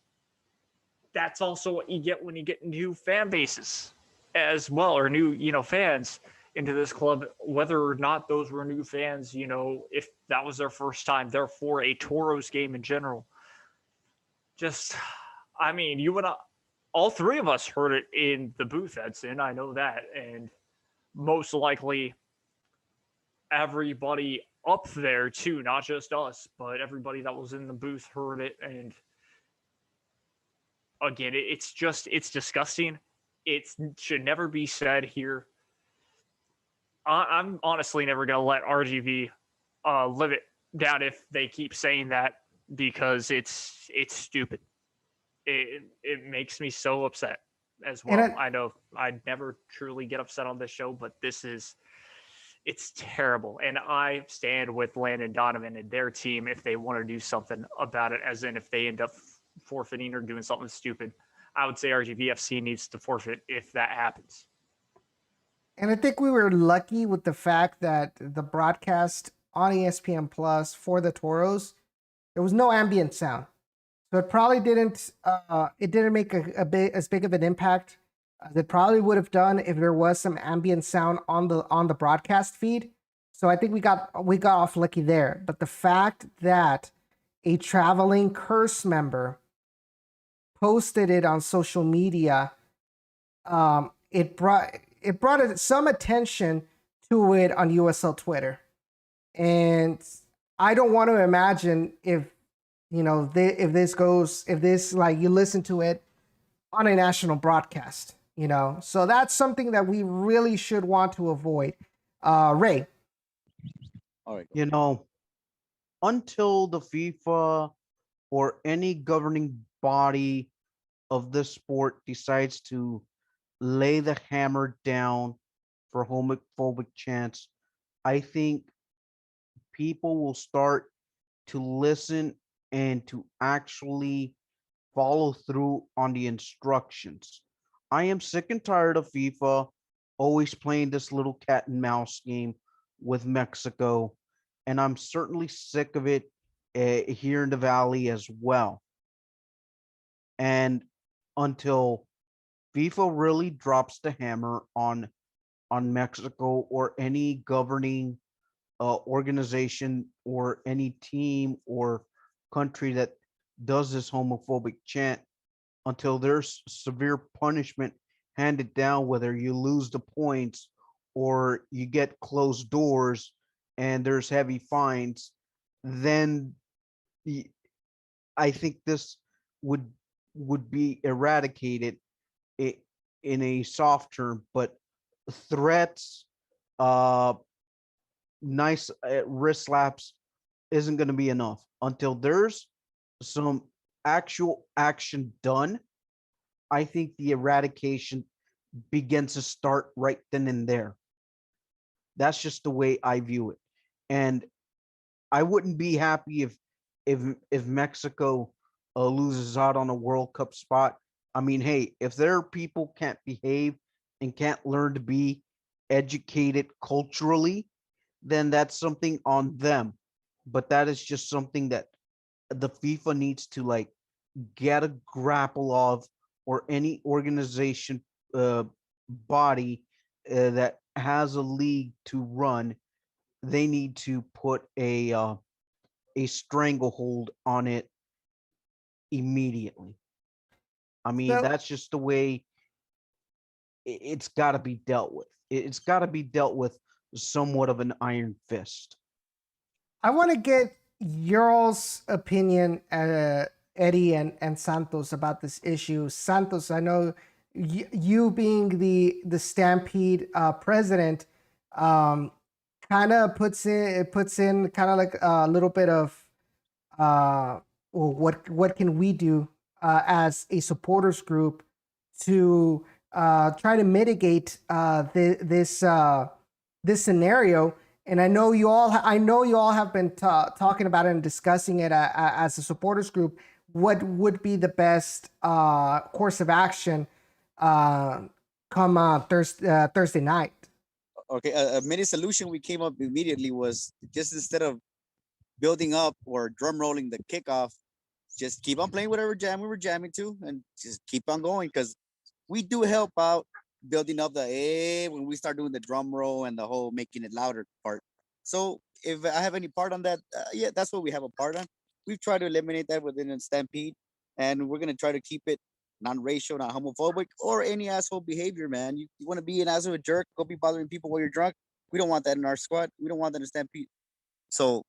that's also what you get when you get new fan bases as well, or new, fans into this club, whether or not those were new fans, if that was their first time there for a Toros game in general. Just, I mean, you and I, all three of us heard it in the booth, Edson. I know that. And most likely everybody up there too, not just us, but everybody that was in the booth heard it. And again, it's disgusting. It should never be said here. I'm honestly never going to let RGV live it down if they keep saying that, because it's stupid. It makes me so upset as And well. I know I never truly get upset on this show, but it's terrible. And I stand with Landon Donovan and their team if they want to do something about it, as in if they end up forfeiting or doing something stupid. I would say RGVFC needs to forfeit if that happens. I think we were lucky with the fact that the broadcast on ESPN Plus for the Toros, there was no ambient sound. So it probably didn't make a big as big of an impact as it probably would have done if there was some ambient sound on the broadcast feed. So I think we got off lucky there. But the fact that a traveling curse member posted it on social media, it brought some attention to it on USL Twitter, and I don't want to imagine if if this like you listen to it on a national broadcast, so that's something that we really should want to avoid. Ray. All right. You know, until the FIFA or any governing body of this sport decides to lay the hammer down for homophobic chants, I think people will start to listen and to actually follow through on the instructions. I am sick and tired of FIFA always playing this little cat and mouse game with Mexico, and I'm certainly sick of it here in the Valley as well. And until FIFA really drops the hammer on Mexico or any governing organization or any team or country that does this homophobic chant, until there's severe punishment handed down, whether you lose the points or you get closed doors and there's heavy fines, then I think this would be eradicated in a soft term, but threats, uh, nice wrist slaps isn't going to be enough until there's some actual action done. I think the eradication begins to start right then and there. That's just the way I view it. And I wouldn't be happy if Mexico loses out on a World Cup spot. I mean, hey, if their people can't behave and can't learn to be educated culturally, then that's something on them. But that is just something that the FIFA needs to like get a grapple of, or any organization body that has a league to run. They need to put a stranglehold on it immediately. I mean, So that's just the way it's got to be dealt with. It's got to be dealt with somewhat of an iron fist. I want to get y'all's opinion, Eddie and Santos, about this issue. Santos, I know you being the Stampede president, kind of puts in kind of like a little bit of well, what can we do as a supporters group to try to mitigate this scenario. And I know you all have been talking about it and discussing it as a supporters group. What would be the best course of action come Thursday night? Okay, a mini solution we came up immediately was just instead of building up or drum rolling the kickoff, just keep on playing whatever jam we were jamming to and just keep on going, because we do help out building up the when we start doing the drum roll and the whole making it louder part. So if I have any part on that, yeah, that's what we have a part on. We've tried to eliminate that within a Stampede, and we're gonna try to keep it non-racial, not homophobic, or any asshole behavior, man. You want to be an asshole, a jerk, go be bothering people while you're drunk. We don't want that in our squad. We don't want that in Stampede. So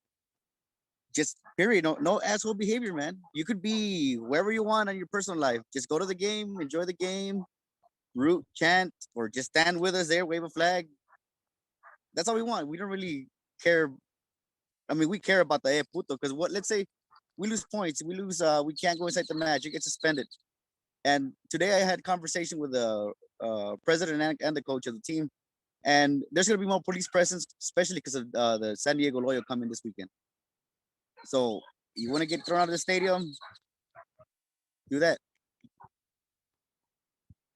just period, no asshole behavior, man. You could be wherever you want in your personal life. Just go to the game, enjoy the game, root, chant, or just stand with us there, wave a flag. That's all we want. We don't really care. I mean, we care about the puto, because what? Let's say we lose points. We lose. We can't go inside the match. You get suspended. And today I had a conversation with the president and the coach of the team, and there's gonna be more police presence, especially because of the San Diego Loyal coming this weekend. So you want to get thrown out of the stadium, do that.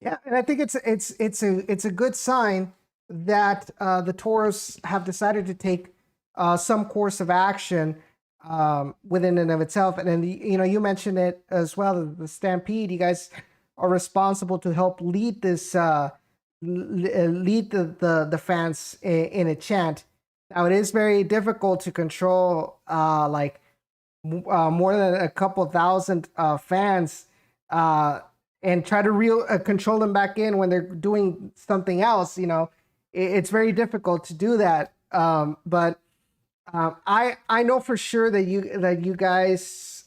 Yeah, and I think it's a good sign that the Toros have decided to take some course of action within and of itself. And then you mentioned it as well, the Stampede. You guys are responsible to help lead this lead the fans in a chant. Now it is very difficult to control more than a couple thousand fans and try to control them back in when they're doing something else. It's very difficult to do that. But I know for sure that you guys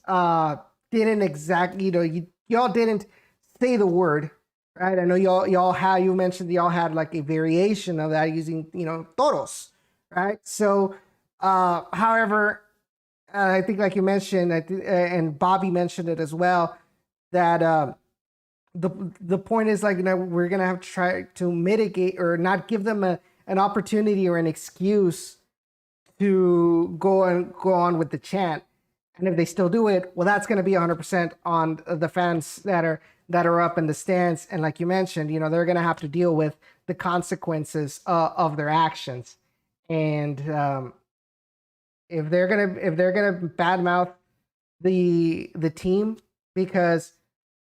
didn't exactly, y'all didn't say the word, right? I know you mentioned y'all had like a variation of that using, toros, right? So, however, I think like you mentioned, and Bobby mentioned it as well, that the point is like, we're gonna have to try to mitigate or not give them an opportunity or an excuse to go on with the chant. And if they still do it, well, that's going to be 100% on the fans that are up in the stands. And like you mentioned, they're going to have to deal with the consequences of their actions. And if they're gonna badmouth the team because,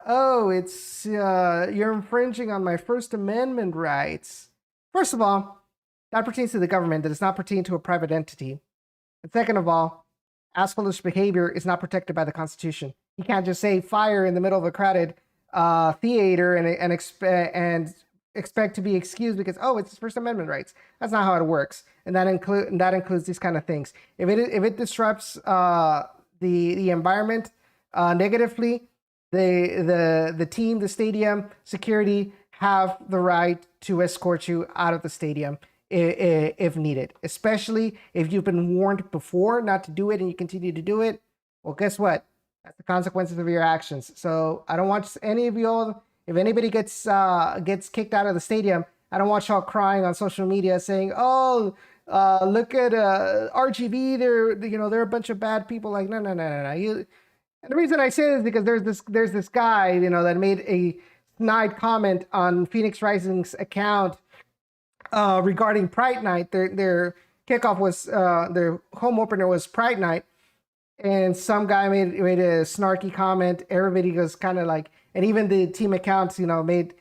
oh, it's you're infringing on my First Amendment rights. First of all, that pertains to the government. That does not pertain to a private entity. And second of all, assholish behavior is not protected by the Constitution. You can't just say fire in the middle of a crowded theater and expect to be excused because, oh, it's First Amendment rights. That's not how it works. And that includes these kind of things. If it disrupts the environment negatively, the team, the stadium, security have the right to escort you out of the stadium if needed, especially if you've been warned before not to do it and you continue to do it. Well, guess what? That's the consequences of your actions. So I don't want any of y'all, if anybody gets kicked out of the stadium, I don't want y'all crying on social media saying, oh, look at RGV, they're a bunch of bad people. Like, no. And the reason I say this is because there's this guy, that made a snide comment on Phoenix Rising's account regarding Pride Night. Their kickoff was their home opener was Pride Night, and some guy made a snarky comment. Everybody was kind of like, and even the team accounts, made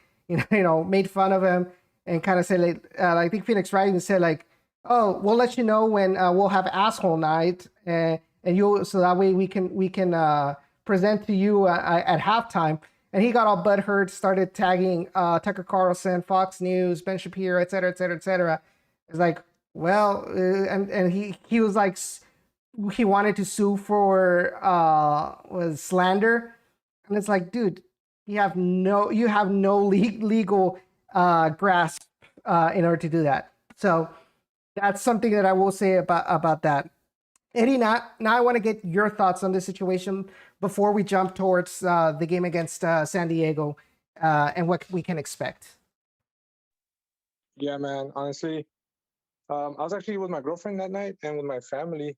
fun of him and kind of said like, I think Phoenix Rising said like, oh, we'll let you know when we'll have asshole night, and you so that way we can present to you at halftime. And he got all butthurt, started tagging Tucker Carlson, Fox News, Ben Shapiro, et cetera, et cetera, et cetera. It's like, well, and he was like, he wanted to sue for was slander, and it's like, dude, you have no legal grasp in order to do that. So that's something that I will say about that. Eddie, now I want to get your thoughts on this situation before we jump towards the game against San Diego and what we can expect. Yeah, man. Honestly, I was actually with my girlfriend that night and with my family,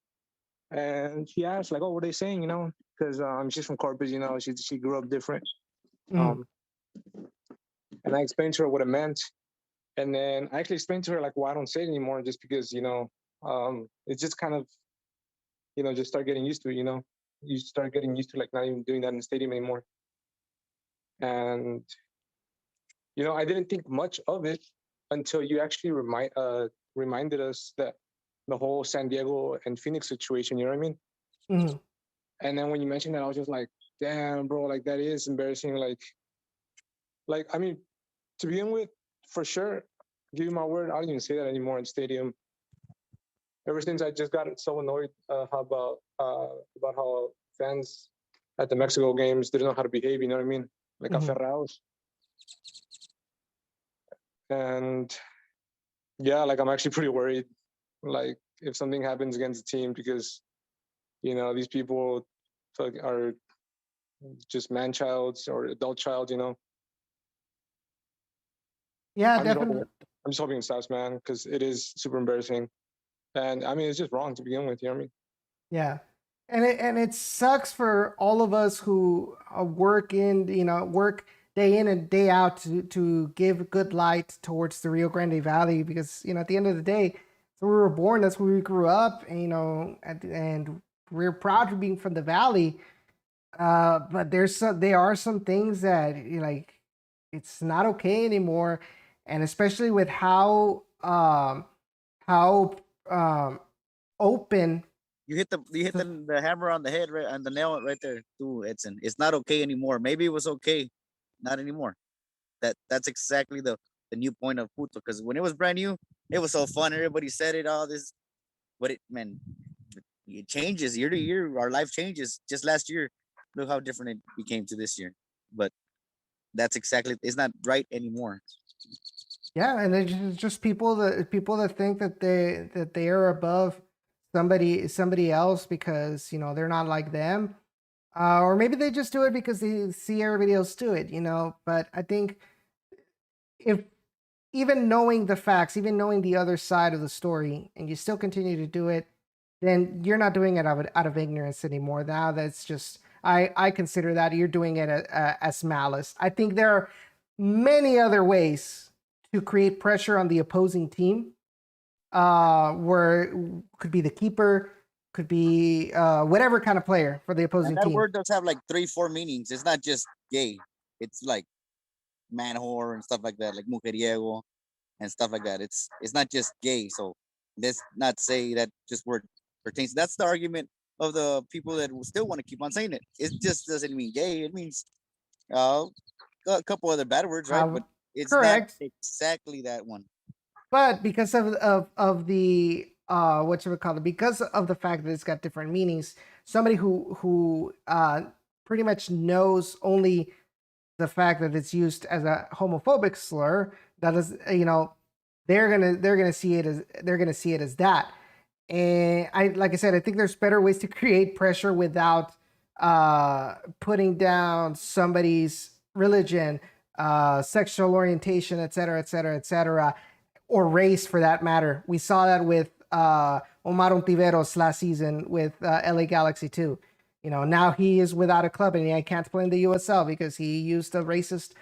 and she asked like, "Oh, what are they saying?" Because she's from Corpus. She grew up different. And I explained to her what it meant, and then I actually explained to her like why I don't say it anymore, just because it's just kind of just start getting used to it. You start getting used to like not even doing that in the stadium anymore. And I didn't think much of it until you actually reminded us that the whole San Diego and Phoenix situation. You know what I mean? Mm-hmm. And then when you mentioned that, I was just like, damn, bro, like that is embarrassing. Like I mean, to begin with, for sure, give you my word, I don't even say that anymore in the stadium. Ever since I just got so annoyed about how fans at the Mexico games didn't know how to behave, you know what I mean? Like aferrados. And yeah, like I'm actually pretty worried, like if something happens against the team, because these people are just man childs or adult child, you know. Yeah, I'm just hoping definitely. I'm just hoping it stops, man, because it is super embarrassing. And I mean, it's just wrong to begin with. You know what I mean? Yeah. And it sucks for all of us who work day in and day out to give good light towards the Rio Grande Valley, because at the end of the day, so we were born, that's where we grew up, and and we're proud to be from the valley. But there are some things that like it's not okay anymore, and especially with how open. You hit the hammer on the head, right, and the nail right there too, Edson. It's not okay anymore. Maybe it was okay, not anymore. That's exactly the new point of puto. Because when it was brand new, it was so fun. Everybody said it, all this, but it changes year to year. Our life changes. Just last year, look how different it became to this year. But that's exactly, it's not right anymore. Yeah, and they're just people that think that they are above somebody else because they're not like them, or maybe they just do it because they see everybody else do it. But I think if even knowing the facts, even knowing the other side of the story, and you still continue to do it, then you're not doing it out of ignorance anymore. Now that's just I consider that you're doing it as malice. I think there are many other ways to create pressure on the opposing team, where could be the keeper, could be whatever kind of player for the And opposing that team. word does have like 3, 4 meanings. It's not just gay. It's like man whore and stuff like that, like mujeriego and stuff like that. It's not just gay. So let's not say that just word pertains. That's the argument of the people that will still want to keep on saying it. It just doesn't mean gay. It means uh, a couple other bad words, right? But it's not Correct. exactly that one. But because of the what you would call it, because of the fact that it's got different meanings, somebody who pretty much knows only the fact that it's used as a homophobic slur, that is, they're gonna see it as that. And like I said, I think there's better ways to create pressure without putting down somebody's religion, sexual orientation, et cetera, et cetera, et cetera, or race for that matter. We saw that with Omar Ontiveros last season with LA Galaxy 2. Now he is without a club and he can't play in the USL because he used a racist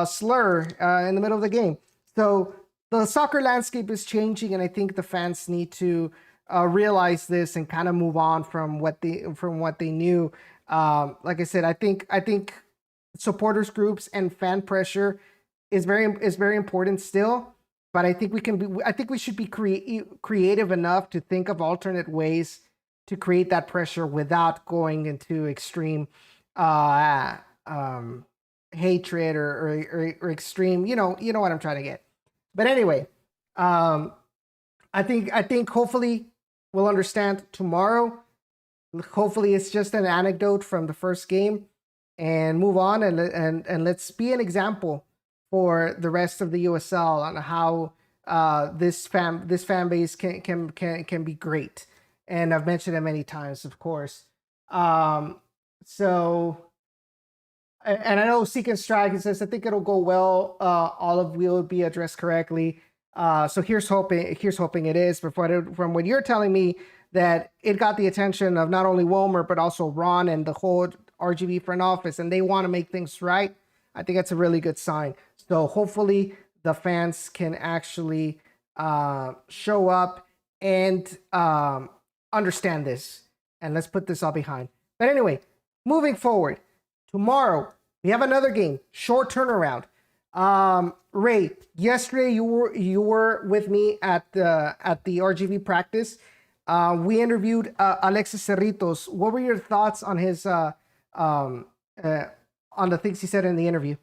slur in the middle of the game. So the soccer landscape is changing, and I think the fans need to realize this and kind of move on from what they knew. Like I said, I think supporters groups and fan pressure is very important still. But I think we should be creative enough to think of alternate ways to create that pressure without going into extreme hatred or extreme. You know what I'm trying to get. But anyway, I think hopefully we'll understand tomorrow. Hopefully it's just an anecdote from the first game, and move on, and let's be an example for the rest of the USL on how this fan base can be great. And I've mentioned it many times, of course. So, and I know Seek and Strike, it says, I think it'll go well. All of will be addressed correctly. So here's hoping it is. But from what you're telling me, that it got the attention of not only Wilmer, but also Ron and the whole RGV front office, and they want to make things right. I think that's a really good sign. So hopefully the fans can actually show up and understand this. And let's put this all behind. But anyway, moving forward, tomorrow we have another game, short turnaround. Rey, yesterday you were with me at the RGV practice. We interviewed Alexis Cerritos. What were your thoughts on his on the things he said in the interview?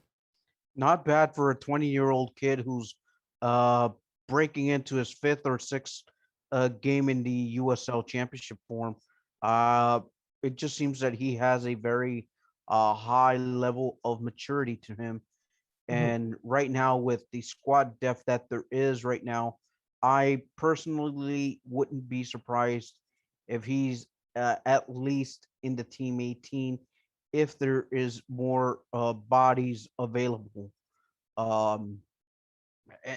Not bad for a 20-year-old kid who's breaking into his 5th or 6th game in the USL Championship form. It just seems that he has a very high level of maturity to him. And right now, with the squad depth that there is right now, I personally wouldn't be surprised if he's at least in the team 18, if there is more bodies available. Um,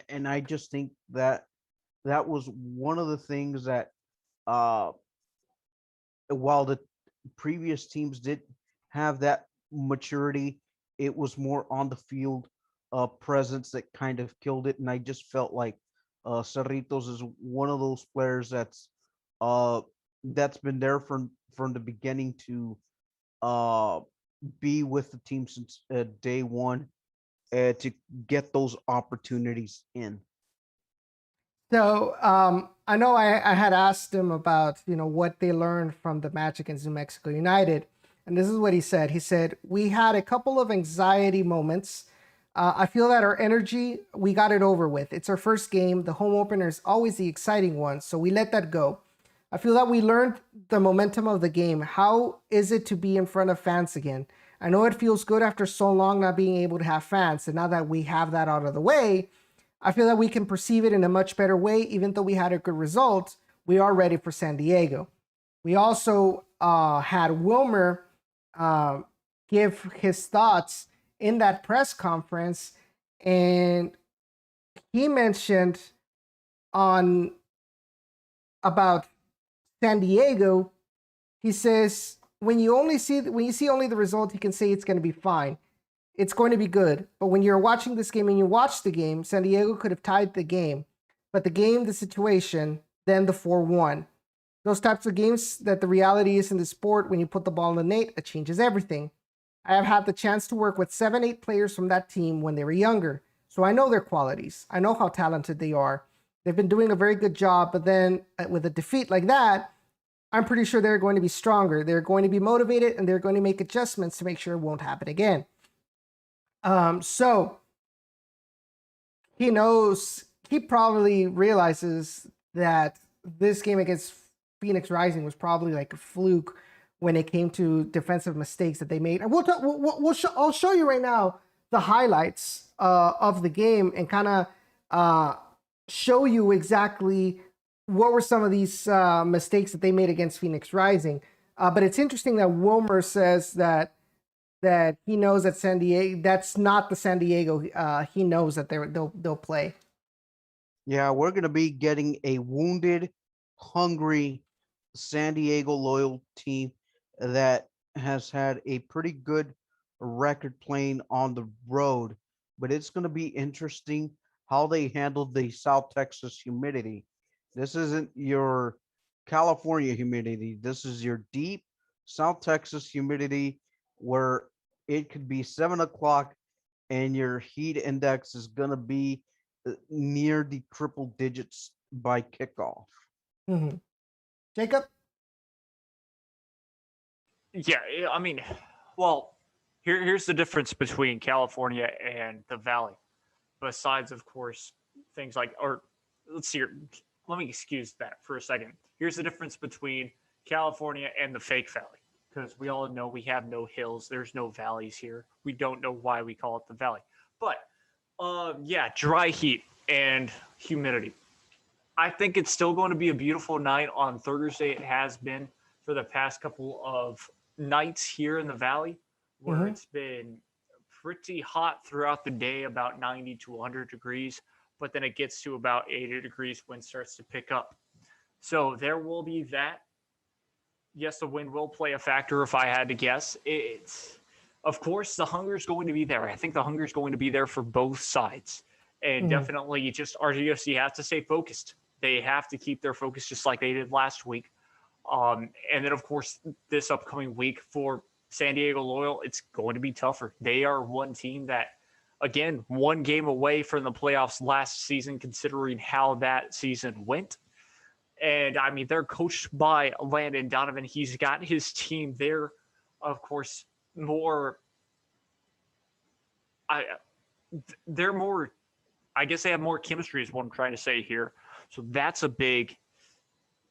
and I just think that that was one of the things that, uh, while the previous teams did have that maturity, it was more on the field presence that kind of killed it. And I just felt like Cerritos is one of those players uh, that's been there from the beginning to uh, be with the team since day one, to get those opportunities in. So I know I had asked him about what they learned from the match against New Mexico United, and this is what he said. He said we had a couple of anxiety moments. I feel that our energy, we got it over with. It's our first game. The home opener is always the exciting one, so we let that go. I feel that we learned the momentum of the game. How is it to be in front of fans again? I know it feels good after so long not being able to have fans, and now that we have that out of the way, I feel that we can perceive it in a much better way. Even though we had a good result, we are ready for San Diego. We also had Wilmer give his thoughts in that press conference, and he mentioned on about San Diego. He says when you see only the result, you can say it's going to be fine. It's going to be good. But when you're watching this game and you watch the game, San Diego could have tied the game. But the game, the situation, then the 4-1. Those types of games that the reality is in the sport, when you put the ball in the net, it changes everything. I have had the chance to work with 7-8 players from that team when they were younger. So I know their qualities. I know how talented they are. They've been doing a very good job. But then with a defeat like that, I'm pretty sure they're going to be stronger. They're going to be motivated, and they're going to make adjustments to make sure it won't happen again. So he probably realizes that this game against Phoenix Rising was probably like a fluke when it came to defensive mistakes that they made. And I'll show you right now the highlights of the game and kind of show you exactly what were some of these mistakes that they made against Phoenix Rising. But it's interesting that Wilmer says that he knows that San Diego, that's not the San Diego he knows that they'll play. Yeah, we're going to be getting a wounded, hungry San Diego Loyal team that has had a pretty good record playing on the road. But it's going to be interesting how they handle the South Texas humidity. This isn't your California humidity. This is your deep South Texas humidity, where it could be 7 o'clock and your heat index is going to be near the triple digits by kickoff. Mm-hmm. Jacob? Yeah, I mean, well, here's the difference between California and the Valley. Besides, of course, things like, or let's see, let me excuse that for a second. Here's the difference between California and the fake Valley, because we all know we have no hills, there's no valleys here. We don't know why we call it the Valley, but yeah, dry heat and humidity. I think it's still going to be a beautiful night on Thursday. It has been for the past couple of nights here in the Valley, where it's been pretty hot throughout the day, about 90 to 100 degrees, but then it gets to about 80 degrees when it starts to pick up. So there will be that. Yes, the wind will play a factor if I had to guess. It's, of course, the hunger is going to be there. I think the hunger is going to be there for both sides. And definitely just RGVFC has to stay focused. They have to keep their focus just like they did last week. And then, of course, this upcoming week for San Diego Loyal, it's going to be tougher. They are one team that, again, one game away from the playoffs last season, considering how that season went. And, I mean, they're coached by Landon Donovan. He's got his team there, of course, they're more, I guess they have more chemistry is what I'm trying to say here. So that's a big,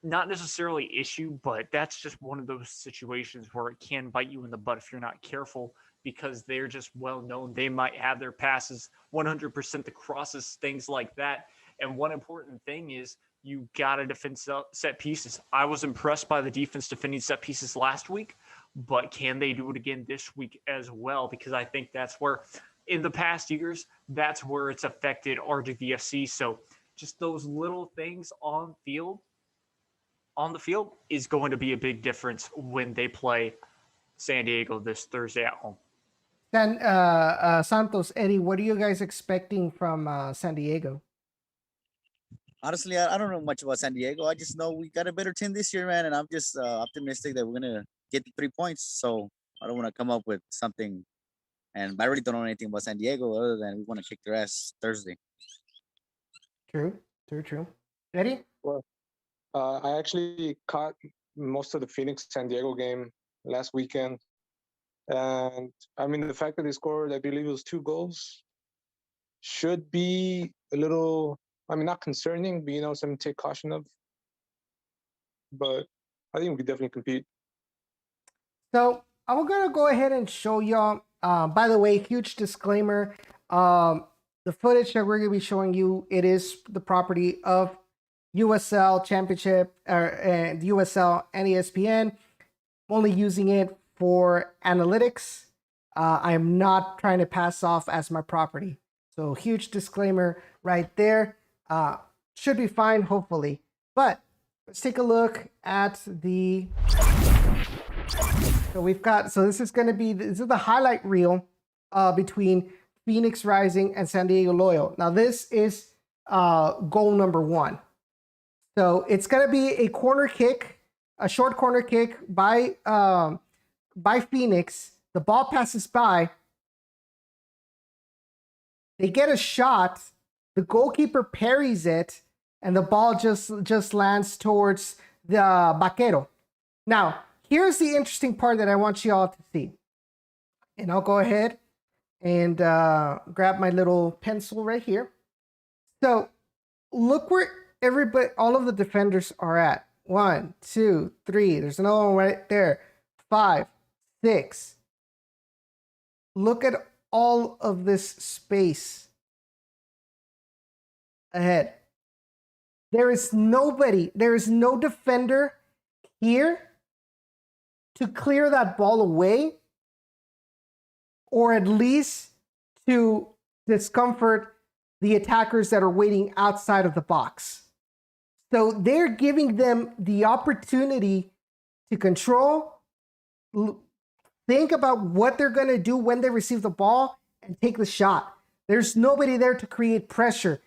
not necessarily issue, but that's just one of those situations where it can bite you in the butt if you're not careful, because they're just well known. They might have their passes 100%, the crosses, things like that. And one important thing is you got to defend set pieces. I was impressed by the defense defending set pieces last week, but can they do it again this week as well? Because I think that's where, in the past years, that's where it's affected RGVFC. So just those little things on the field is going to be a big difference when they play San Diego this Thursday at home. Then Santos, Eddie, what are you guys expecting from San Diego? Honestly, I don't know much about San Diego. I just know we got a better team this year, man, and I'm just optimistic that we're gonna get the 3 points. So I don't want to come up with something, and I really don't know anything about San Diego other than we want to kick their ass Thursday. True. Eddie? Well, I actually caught most of the Phoenix San Diego game last weekend. And I mean, the fact that they scored, I believe it was 2 goals, should be a little, I mean, not concerning, but, something to take caution of. But I think we could definitely compete. So I'm going to go ahead and show y'all. By the way, huge disclaimer. The footage that we're going to be showing you, it is the property of USL Championship and USL and ESPN. I'm only using it for analytics. I am not trying to pass off as my property. So huge disclaimer right there. Should be fine, hopefully. But let's take a look at the... So this is the highlight reel between Phoenix Rising and San Diego Loyal. Now this is goal number 1. So it's going to be a corner kick, a short corner kick by Phoenix. The ball passes by. They get a shot. The goalkeeper parries it, and the ball just lands towards the Vaquero. Now, here's the interesting part that I want you all to see. And I'll go ahead and grab my little pencil right here. So look where all of the defenders are at. 1, 2, 3. There's another one right there. 5, 6. Look at all of this space ahead. There is no defender here to clear that ball away, or at least to discomfort the attackers that are waiting outside of the box. So they're giving them the opportunity to control, think about what they're going to do when they receive the ball, and take the shot. There's nobody there to create pressure.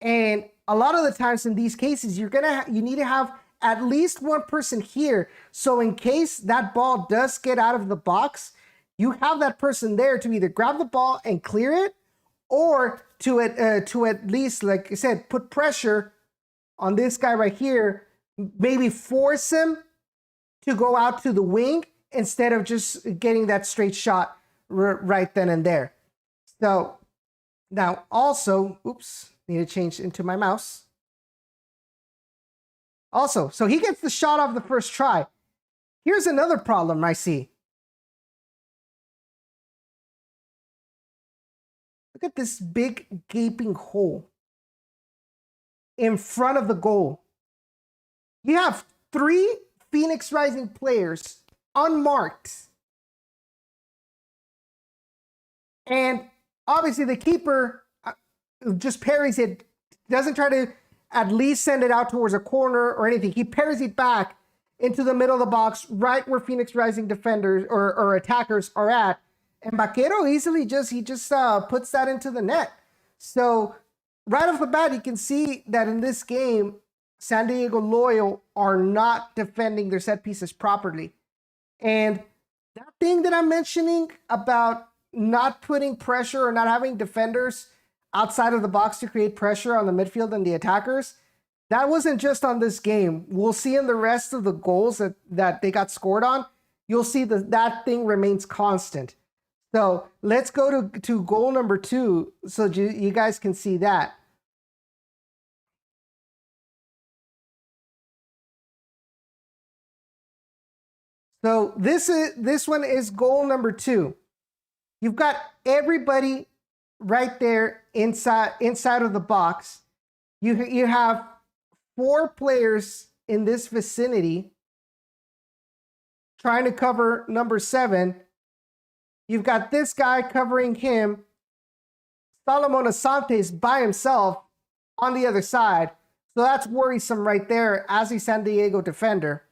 And a lot of the times in these cases, you need to have at least one person here. So in case that ball does get out of the box, you have that person there to either grab the ball and clear it, or to at least, like I said, put pressure on this guy right here, maybe force him to go out to the wing instead of just getting that straight shot right then and there. So now also, need to change into my mouse. Also, so he gets the shot off the first try. Here's another problem I see. Look at this big gaping hole in front of the goal. You have 3 Phoenix Rising players unmarked. And obviously the keeper just parries it, doesn't try to at least send it out towards a corner or anything. He parries it back into the middle of the box, right where Phoenix Rising defenders or attackers are at. And Vaquero easily just puts that into the net. So right off the bat, you can see that in this game, San Diego Loyal are not defending their set pieces properly. And that thing that I'm mentioning about not putting pressure or not having defenders outside of the box to create pressure on the midfield and the attackers, that wasn't just on this game. We'll see in the rest of the goals that they got scored on, you'll see that thing remains constant. So let's go to goal number 2 so you guys can see that. So this one is goal number 2. You've got everybody right there inside of the box. You have 4 players in this vicinity trying to cover number 7. You've got this guy covering him. Solomon Asante is by himself on the other side. So that's worrisome right there as a San Diego defender.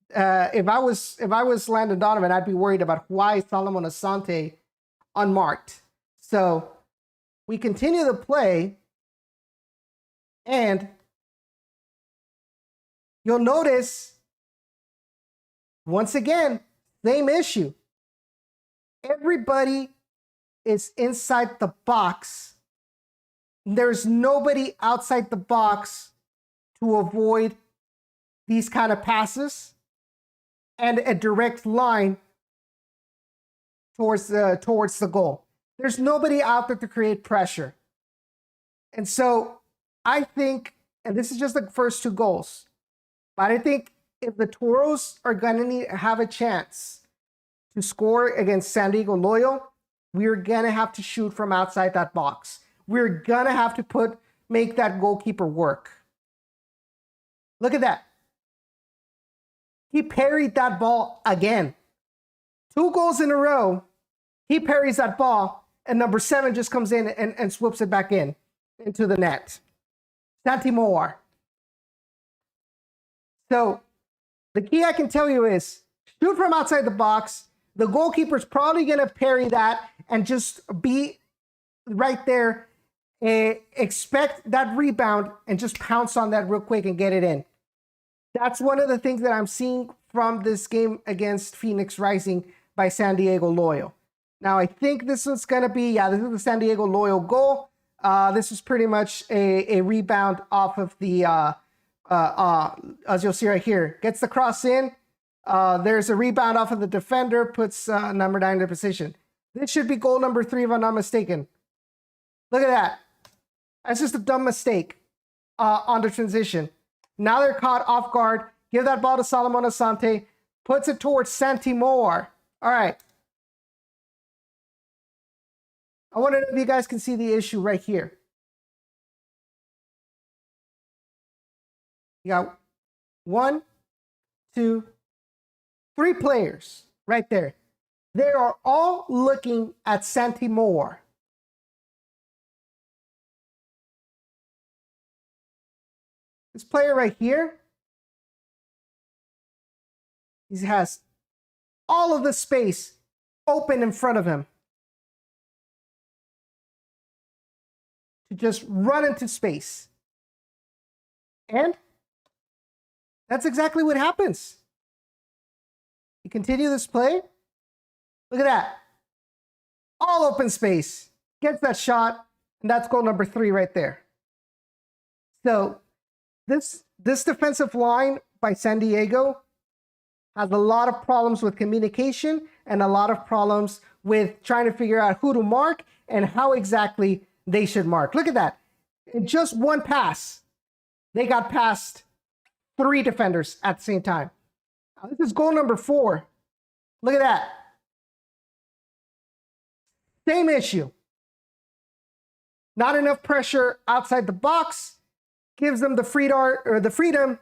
If I was Landon Donovan, I'd be worried about why Solomon Asante unmarked. So we continue the play, and you'll notice once again, same issue. Everybody is inside the box. There's nobody outside the box to avoid these kind of passes and a direct line towards the goal. There's nobody out there to create pressure. And so I think, and this is just the first 2 goals, but I think if the Toros are going to have a chance to score against San Diego Loyal, we're going to have to shoot from outside that box. We're going to have to make that goalkeeper work. Look at that. He parried that ball again. 2 goals in a row. He parries that ball, and number 7 just comes in and swoops it back into the net. Santi Moar. So the key I can tell you is shoot from outside the box. The goalkeeper's probably going to parry that and just be right there. Expect that rebound and just pounce on that real quick and get it in. That's one of the things that I'm seeing from this game against Phoenix Rising by San Diego Loyal. Now, I think this is going to be, this is the San Diego Loyal goal. This is pretty much a rebound off of the, as you'll see right here, gets the cross in. There's a rebound off of the defender, puts number 9 in position. This should be goal number 3 if I'm not mistaken. Look at that. That's just a dumb mistake on the transition. Now they're caught off guard. Give that ball to Solomon Asante. Puts it towards Santi Moar. All right. I want to know if you guys can see the issue right here. You got 1, 2, 3 players right there. They are all looking at Santi Moar. This player right here, he has all of the space open in front of him to just run into space. And that's exactly what happens. You continue this play. Look at that. All open space. Gets that shot, and that's goal number 3 right there. So this defensive line by San Diego has a lot of problems with communication and a lot of problems with trying to figure out who to mark and how exactly they should mark. Look at that. In just one pass, they got past 3 defenders at the same time. Now, this is goal number 4. Look at that. Same issue. Not enough pressure outside the box. Gives them the freedom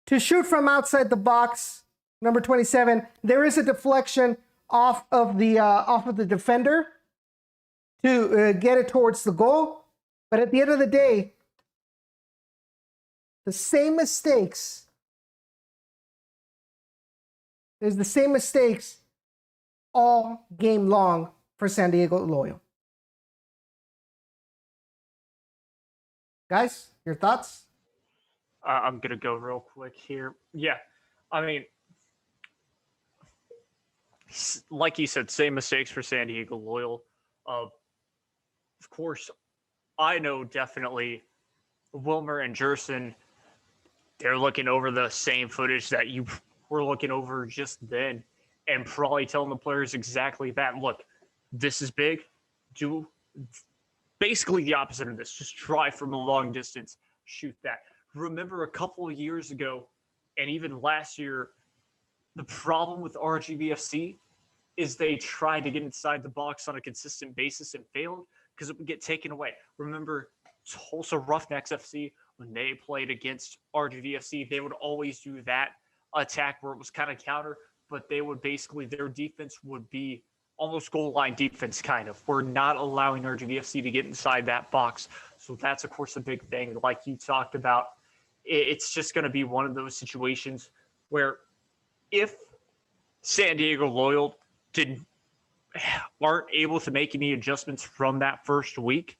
to shoot from outside the box. Number 27. There is a deflection off of the defender to get it towards the goal. But at the end of the day, the same mistakes. There's the same mistakes all game long for San Diego Loyal. Guys, your thoughts? I'm going to go real quick here. Yeah, I mean, like you said, same mistakes for San Diego Loyal. Of course, I know definitely Wilmer and Jerson, they're looking over the same footage that you were looking over just then and probably telling the players exactly that. Look, this is big. Do basically the opposite of this. Just try from a long distance, shoot that. Remember a couple of years ago, and even last year, the problem with RGVFC is they tried to get inside the box on a consistent basis and failed because it would get taken away. Remember Tulsa Roughnecks FC when they played against RGVFC, they would always do that attack where it was kind of counter, but they would basically, their defense would be almost goal line defense, kind of. We're not allowing RGVFC to get inside that box. So that's, of course, a big thing. Like you talked about, it's just going to be one of those situations where if San Diego Loyal aren't able to make any adjustments from that first week,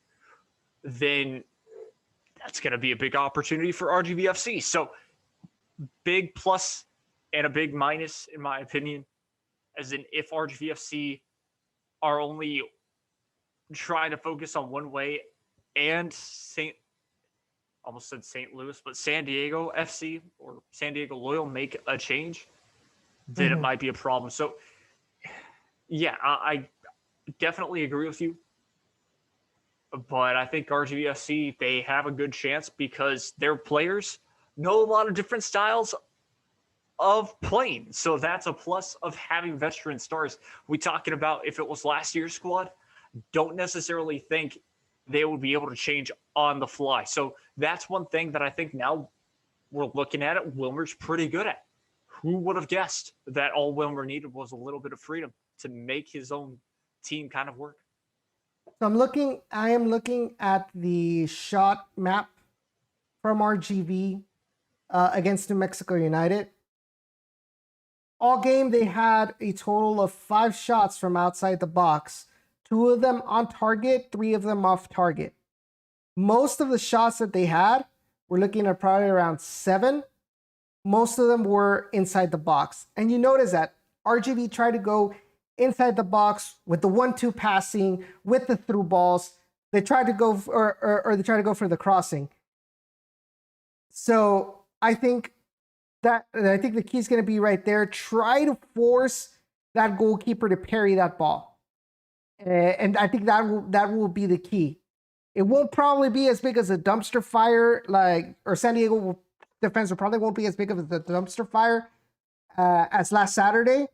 then that's going to be a big opportunity for RGVFC. So big plus and a big minus, in my opinion, as in if RGVFC are only trying to focus on one way and almost said St. Louis, but San Diego FC or San Diego Loyal make a change, then it might be a problem. So yeah, I definitely agree with you. But I think RGVFC, they have a good chance because their players know a lot of different styles of playing. So that's a plus of having veteran stars. We talking about if it was last year's squad, don't necessarily think they would be able to change on the fly. So that's one thing that I think now we're looking at it, Wilmer's pretty good at. Who would have guessed that all Wilmer needed was a little bit of freedom to make his own team kind of work? So I am looking at the shot map from RGV against New Mexico United. All game, they had a total of 5 shots from outside the box. 2 of them on target, 3 of them off target. Most of the shots that they had, we're looking at probably around 7. Most of them were inside the box. And you notice that RGV tried to go inside the box with the 1-2 passing, with the through balls. They tried to go or they tried to go for the crossing. So I think the key is going to be right there. Try to force that goalkeeper to parry that ball, and I think that will be the key. It won't probably be as big as a dumpster fire, or San Diego defense probably won't be as big of a dumpster fire as last Saturday,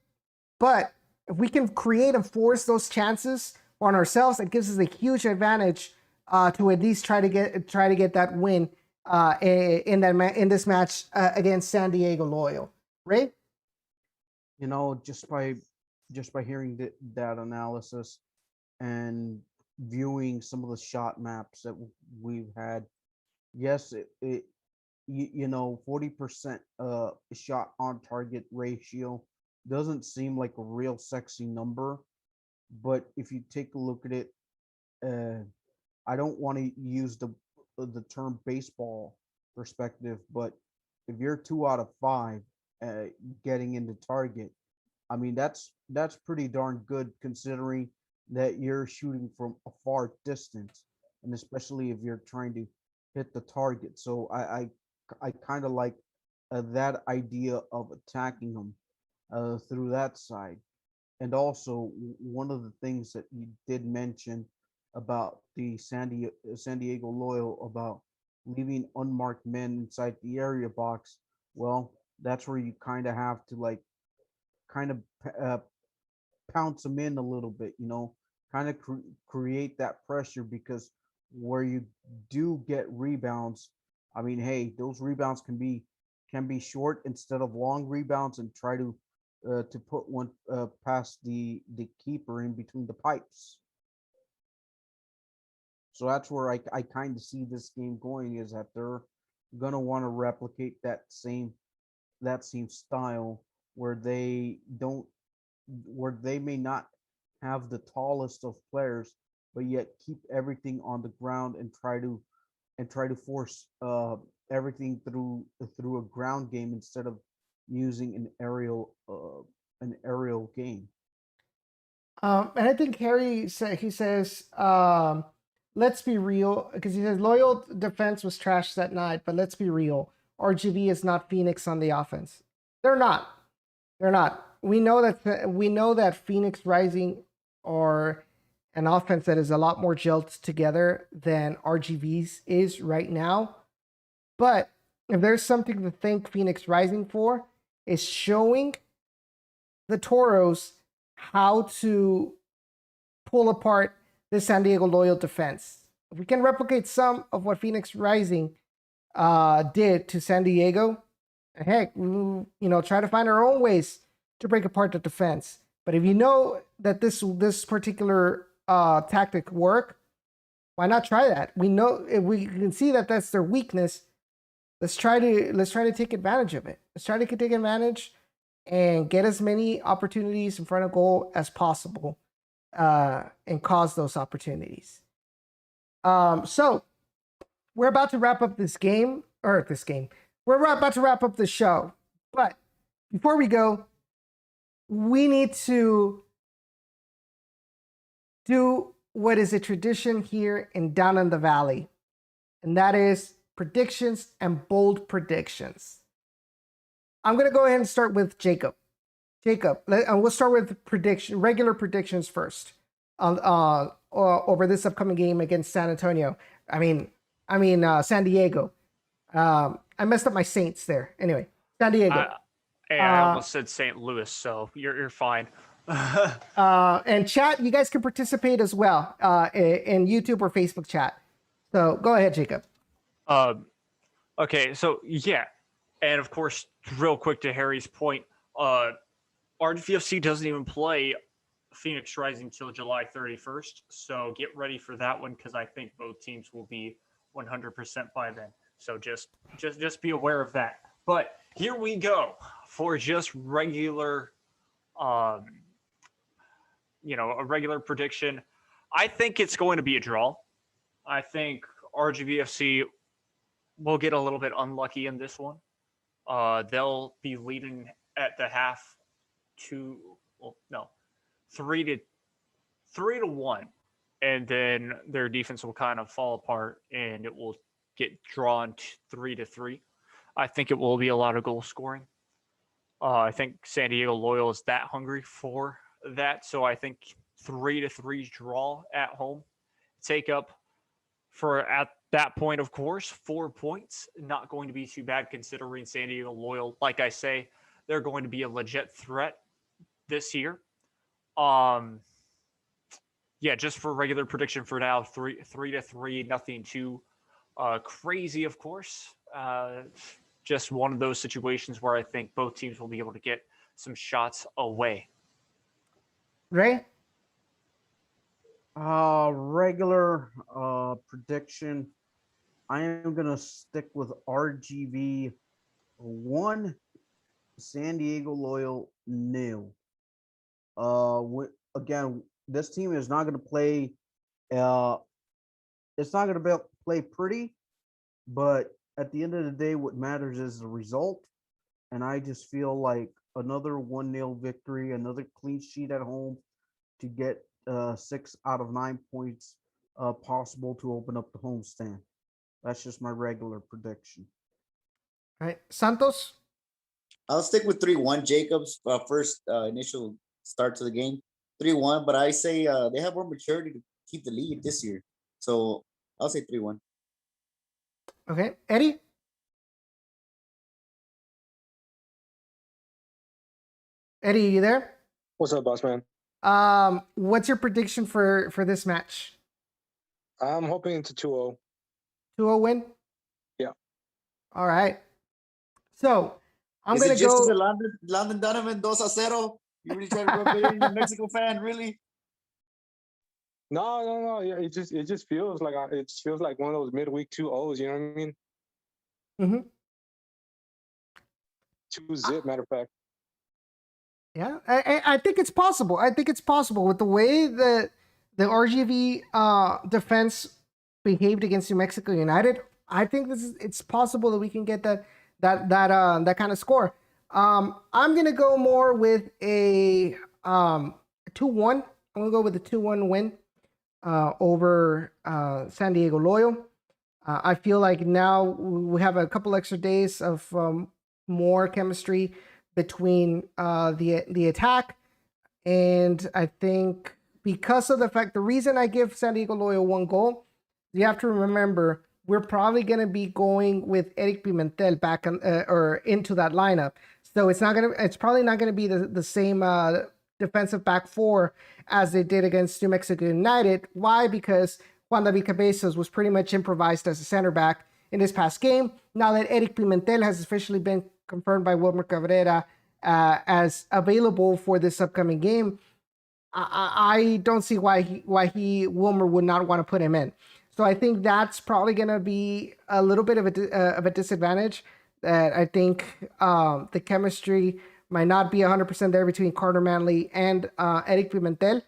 but if we can create and force those chances on ourselves, it gives us a huge advantage to at least try to get that win in this match against San Diego Loyal. Ray? You know, just by hearing that analysis and viewing some of the shot maps that we've had, yes, it 40% shot on target ratio doesn't seem like a real sexy number, but if you take a look at it, I don't want to use the term baseball perspective, but if you're 2 out of 5 getting into target, I mean that's pretty darn good considering that you're shooting from a far distance, and especially if you're trying to hit the target. So I kind of like that idea of attacking them through that side. And also, one of the things that you did mention about the San Diego Loyal about leaving unmarked men inside the area box, well, that's where you kind of have to pounce them in a little bit, kind of create that pressure, because where you do get rebounds, I mean, hey, those rebounds can be short instead of long rebounds, and try to put one past the keeper in between the pipes. So that's where I kind of see this game going, is that they're gonna want to replicate that same style where they may not have the tallest of players, but yet keep everything on the ground and try to force everything through a ground game instead of using an aerial game. And I think Harry says, let's be real, because he says Loyal defense was trashed that night, but let's be real. RGV is not Phoenix on the offense. They're not. We know that Phoenix Rising are an offense that is a lot more gelled together than RGV's is right now. But if there's something to thank Phoenix Rising for, is showing the Toros how to pull apart the San Diego Loyal defense. If we can replicate some of what Phoenix Rising did to San Diego, heck, try to find our own ways to break apart the defense. But if you know that this particular tactic work, why not try that? We know if we can see that that's their weakness. Let's try to take advantage of it. Let's try to take advantage and get as many opportunities in front of goal as possible, and cause those opportunities. So we're about to wrap up this game. We're about to wrap up the show. But before we go, we need to do what is a tradition here in Down in the Valley, and that is predictions and bold predictions. I'm going to go ahead and start with Jacob. We'll start with regular predictions first over this upcoming game against San Antonio. San Diego. I messed up my Saints there. Anyway, San Diego. I almost said St. Louis, so you're fine. And chat, you guys can participate as well in YouTube or Facebook chat. So go ahead, Jacob. Okay, so yeah, and of course, real quick to Harry's point, RGVFC doesn't even play Phoenix Rising till July 31st, so get ready for that one because I think both teams will be 100% by then. So just be aware of that. But here we go for just regular, a regular prediction. I think it's going to be a draw. I think RGVFC will get a little bit unlucky in this one. They'll be leading at the half 3-1, and then their defense will kind of fall apart, and it will get drawn 3-3. I think it will be a lot of goal scoring. I think San Diego Loyal is that hungry for that, so I think 3-3 draw at home. Take up for at that point, of course, 4 points. Not going to be too bad considering San Diego Loyal, like I say, they're going to be a legit threat this year. Just for regular prediction for now, 3-3, nothing too crazy, of course. Just one of those situations where I think both teams will be able to get some shots away. Ray? Regular prediction. I am going to stick with RGV 1, San Diego Loyal 0. Again, this team is not going to play. It's not going to play pretty, but at the end of the day, what matters is the result. And I just feel like another 1-0 victory, another clean sheet at home to get 6 out of 9 points possible to open up the homestand. That's just my regular prediction. All right, Santos? I'll stick with 3-1. Jacob's first initial start to the game, 3-1. But I say they have more maturity to keep the lead this year, so I'll say 3-1. Okay, Eddie? Eddie, you there? What's up, boss man? What's your prediction for this match? I'm hoping it's a 2-0. 2-0 win? Yeah. All right. So I'm Is gonna it just go. the London Donovan 2-0? You really trying to rub it in, you Mexico fan, really? No. Yeah, it just feels like one of those midweek 2-0s. You know what I mean? Mm-hmm. 2-0, matter of fact. Yeah, I think it's possible. I think it's possible with the way that the RGV defense behaved against New Mexico United. I think it's possible that we can get that kind of score. I'm gonna go more with a 2-1. I'm gonna go with a 2-1 win over San Diego Loyal. I feel like now we have a couple extra days of more chemistry between the attack, and I think because of the reason I give San Diego Loyal 1 goal, you have to remember we're probably going to be going with Eric Pimentel back or into that lineup, so it's probably not going to be the same defensive back four as they did against New Mexico United. Why? Because Juan David Cabezas was pretty much improvised as a center back in this past game. now that Eric Pimentel has officially been confirmed by Wilmer Cabrera as available for this upcoming game, I don't see why Wilmer would not want to put him in. So I think that's probably going to be a little bit of a disadvantage. That I think the chemistry might not be 100% there between Carter Manley and Eric Pimentel.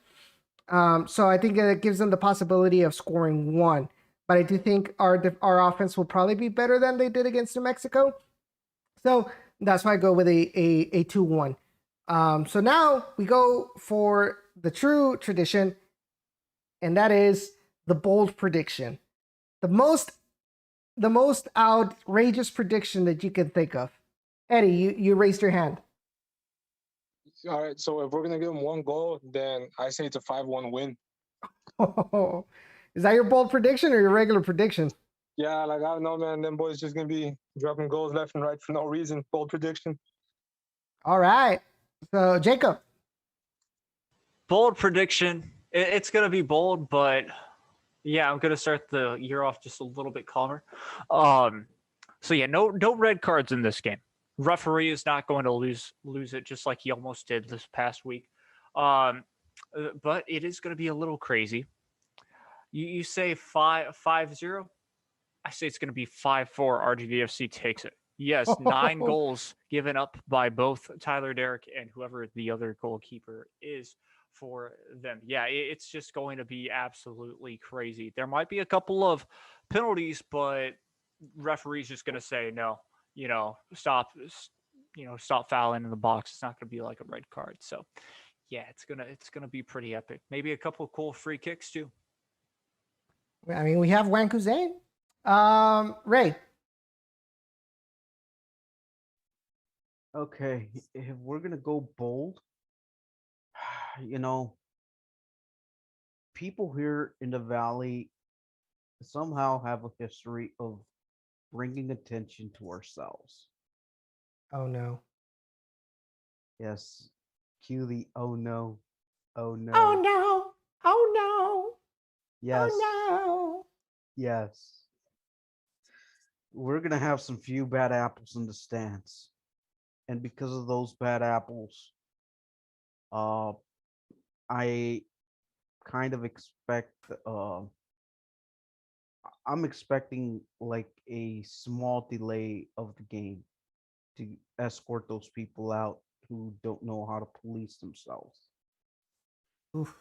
So I think it gives them the possibility of scoring one. But I do think our offense will probably be better than they did against New Mexico. So that's why I go with a 2-1. So now we go for the true tradition, and that is the bold prediction. The most outrageous prediction that you can think of. Eddie, you raised your hand. All right, so if we're gonna give them one goal, then I say it's a 5-1 win. Is that your bold prediction or your regular prediction? Yeah, like I don't know, man. Them boys just gonna be dropping goals left and right for no reason. Bold prediction. All right. So Jacob. Bold prediction. It's going to be bold, but yeah, I'm going to start the year off just a little bit calmer. So yeah, no red cards in this game. Referee is not going to lose it just like he almost did this past week. But it is going to be a little crazy. You say 5-0? I say it's going to be 5-4. RGVFC takes it. Yes, 9 goals given up by both Tyler Derrick and whoever the other goalkeeper is for them. Yeah, it's just going to be absolutely crazy. There might be a couple of penalties, but referee's just going to say no. Stop fouling in the box. It's not going to be like a red card. So, yeah, it's gonna be pretty epic. Maybe a couple of cool free kicks too. I mean, we have Wanku Zane. Ray. Okay, if we're gonna go bold, people here in the valley somehow have a history of bringing attention to ourselves. Oh no. Yes, cue the oh no, oh no. Oh no. Oh no. Yes, Oh yes. We're gonna have some few bad apples in the stands, and because of those bad apples, I kind of expect. I'm expecting like a small delay of the game to escort those people out who don't know how to police themselves. no. Oof.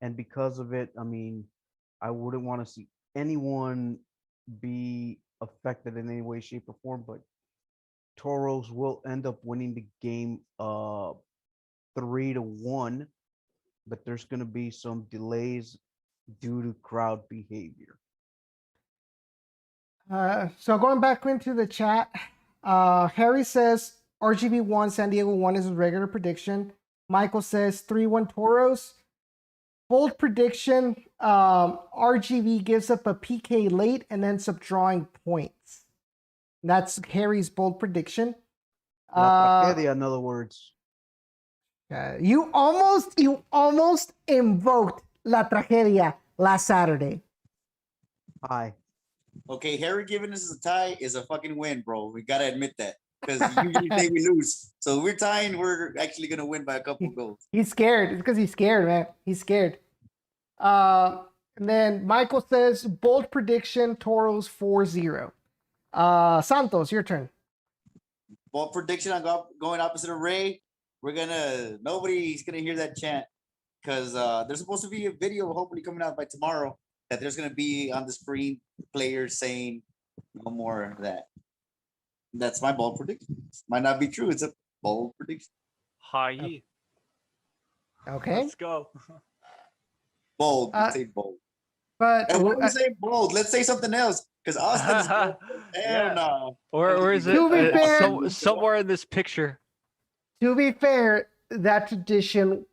And because of it, I mean, I wouldn't want to see anyone be affected in any way, shape, or form, but Toros will end up winning the game 3-1, but there's going to be some delays due to crowd behavior. So going back into the chat, Harry says RGV 1, San Diego 1 is a regular prediction. Michael says 3-1 Toros. Bold prediction, RGV gives up a PK late and ends up drawing points. That's Harry's bold prediction. La tragedia, in other words. You almost invoked La Tragedia last Saturday. Hi. Okay, Harry giving us a tie is a fucking win, bro. We gotta admit that. Because usually say we lose. So if we're tying, we're actually gonna win by a couple goals. He's scared. It's because he's scared, man. He's scared. And then Michael says, bold prediction, Toros 4-0. Santos, your turn. Bold prediction, I'm going opposite of Ray. Nobody's gonna hear that chant. Because there's supposed to be a video hopefully coming out by tomorrow that there's gonna be on the screen players saying no more of that. That's my bold prediction. Might not be true. It's a bold prediction. Hi. Okay. Let's go. Bold. Let's say bold. But And when we say bold, let's say something else. Because Austin's hell Yeah. no. Or is it To be fair- somewhere in this picture? to be fair, that tradition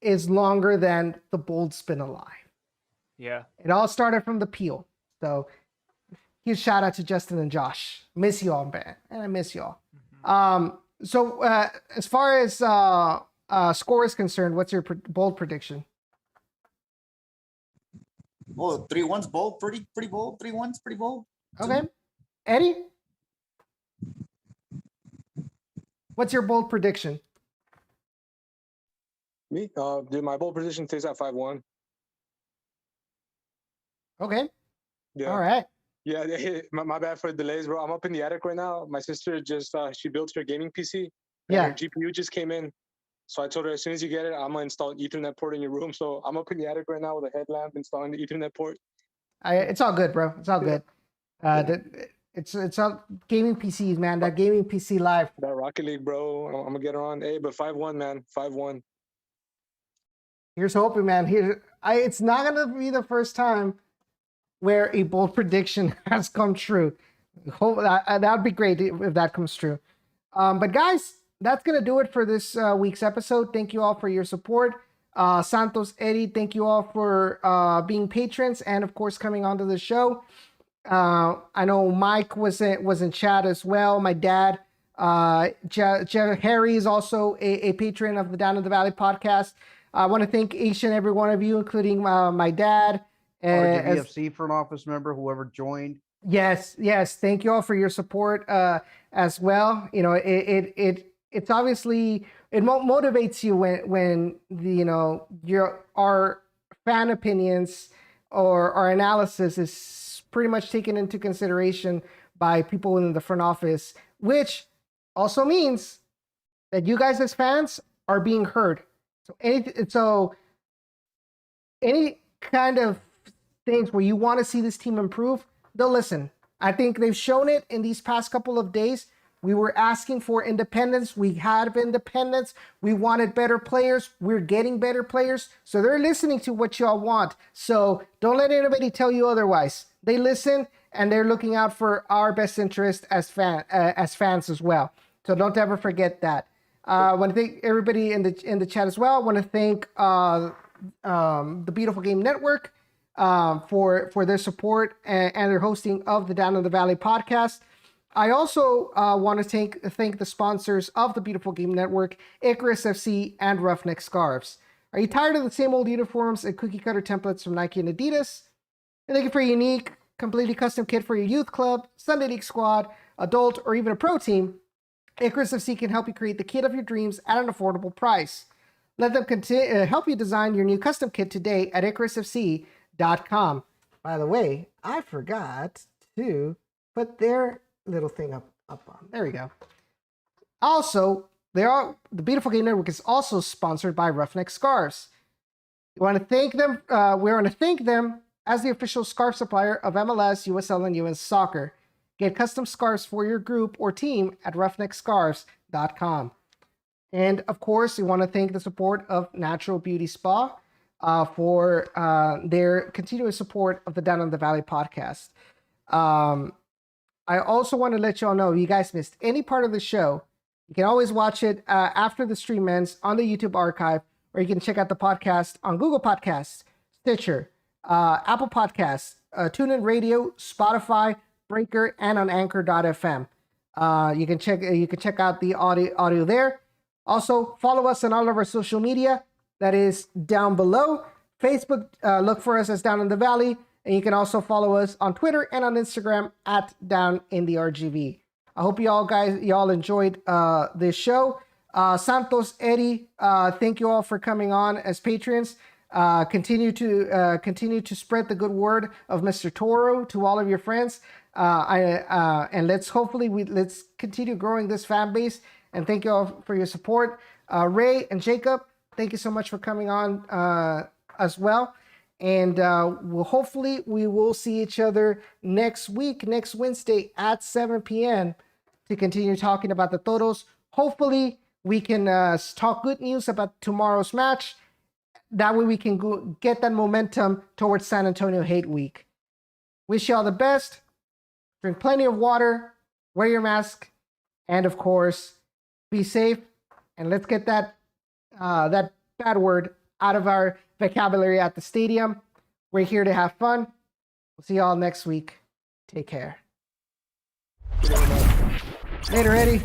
is longer than the Bold's been alive. Yeah. It all started from the Peel. So huge shout out to Justin and Josh. Miss y'all, man. And I miss y'all. So as far as score is concerned, what's your bold prediction? Oh, 3-1's bold, pretty bold. 3-1's pretty bold. Okay. Eddie? What's your bold prediction? Me, dude, my bold prediction stays at 5-1. Okay. Yeah. All right. Yeah, my bad for the delays, bro. I'm up in the attic right now. My sister just she built her gaming PC. And Yeah. her GPU just came in. So I told her, as soon as you get it, I'm gonna install an Ethernet port in your room. So I'm up in the attic right now with a headlamp installing the Ethernet port. It's all good, bro. It's all good. It's all gaming PCs, man. That gaming PC life. That Rocket League, bro. I'm gonna get her on. Hey, but 5-1, man. 5-1. Here's hoping, man. It's not gonna be the first time where a bold prediction has come true. Hope that'd be great if that comes true. But guys, that's gonna do it for this week's episode. Thank you all for your support. Santos, Eddie, thank you all for being patrons and of course coming onto the show. I know Mike was in chat as well. My dad, Harry is also a patron of the Down in the Valley podcast. I want to thank each and every one of you, including my dad. RGVFC for an office member, whoever joined. Yes. Thank you all for your support as well. You know, it's obviously it motivates you when our fan opinions or our analysis is pretty much taken into consideration by people in the front office, which also means that you guys as fans are being heard. So any kind of things where you want to see this team improve, they'll listen. I think they've shown it in these past couple of days. We were asking for independence. We had independence. We wanted better players. We're getting better players. So they're listening to what y'all want. So don't let anybody tell you otherwise. They listen and they're looking out for our best interest as fans as well. So don't ever forget that. I want to thank everybody in the chat as well. I want to thank the Beautiful Game Network for their support and their hosting of the Down in the Valley podcast. I also want to thank the sponsors of the Beautiful Game Network, Icarus FC and Roughneck Scarves. Are you tired of the same old uniforms and cookie cutter templates from Nike and Adidas? You're looking for a unique, completely custom kit for your youth club, Sunday League squad, adult, or even a pro team? Icarus FC can help you create the kit of your dreams at an affordable price. Let them help you design your new custom kit today at IcarusFC.com. By the way, I forgot to put their little thing up on. There we go. Also, the Beautiful Game Network is also sponsored by Roughneck Scarves. We want to thank them. We want to thank them as the official scarf supplier of MLS, USL, and US Soccer. Get custom scarves for your group or team at roughneckscarves.com. And of course, we want to thank the support of Natural Beauty Spa for their continuous support of the Down in the Valley podcast. I also want to let y'all know, if you guys missed any part of the show, you can always watch it after the stream ends on the YouTube archive, or you can check out the podcast on Google Podcasts, Stitcher, Apple Podcasts, TuneIn Radio, Spotify, Breaker, and on Anchor.fm. You can check out the audio there. Also, follow us on all of our social media. That is down below. Facebook, look for us as Down in the Valley. And you can also follow us on Twitter and on Instagram at Down in the RGV. I hope y'all enjoyed this show. Santos, Eddie, thank you all for coming on as patrons. Continue to spread the good word of Mr. Toro to all of your friends. And let's continue growing this fan base. And thank you all for your support. Ray and Jacob, thank you so much for coming on as well. And we will see each other next Wednesday at 7 p.m. to continue talking about the Toros. Hopefully, we can talk good news about tomorrow's match. That way we can get that momentum towards San Antonio Hate Week. Wish you all the best. Drink plenty of water. Wear your mask. And of course, be safe. And let's get that bad word out of our vocabulary at the stadium. We're here to have fun. We'll see y'all next week. Take care. Later, Eddie.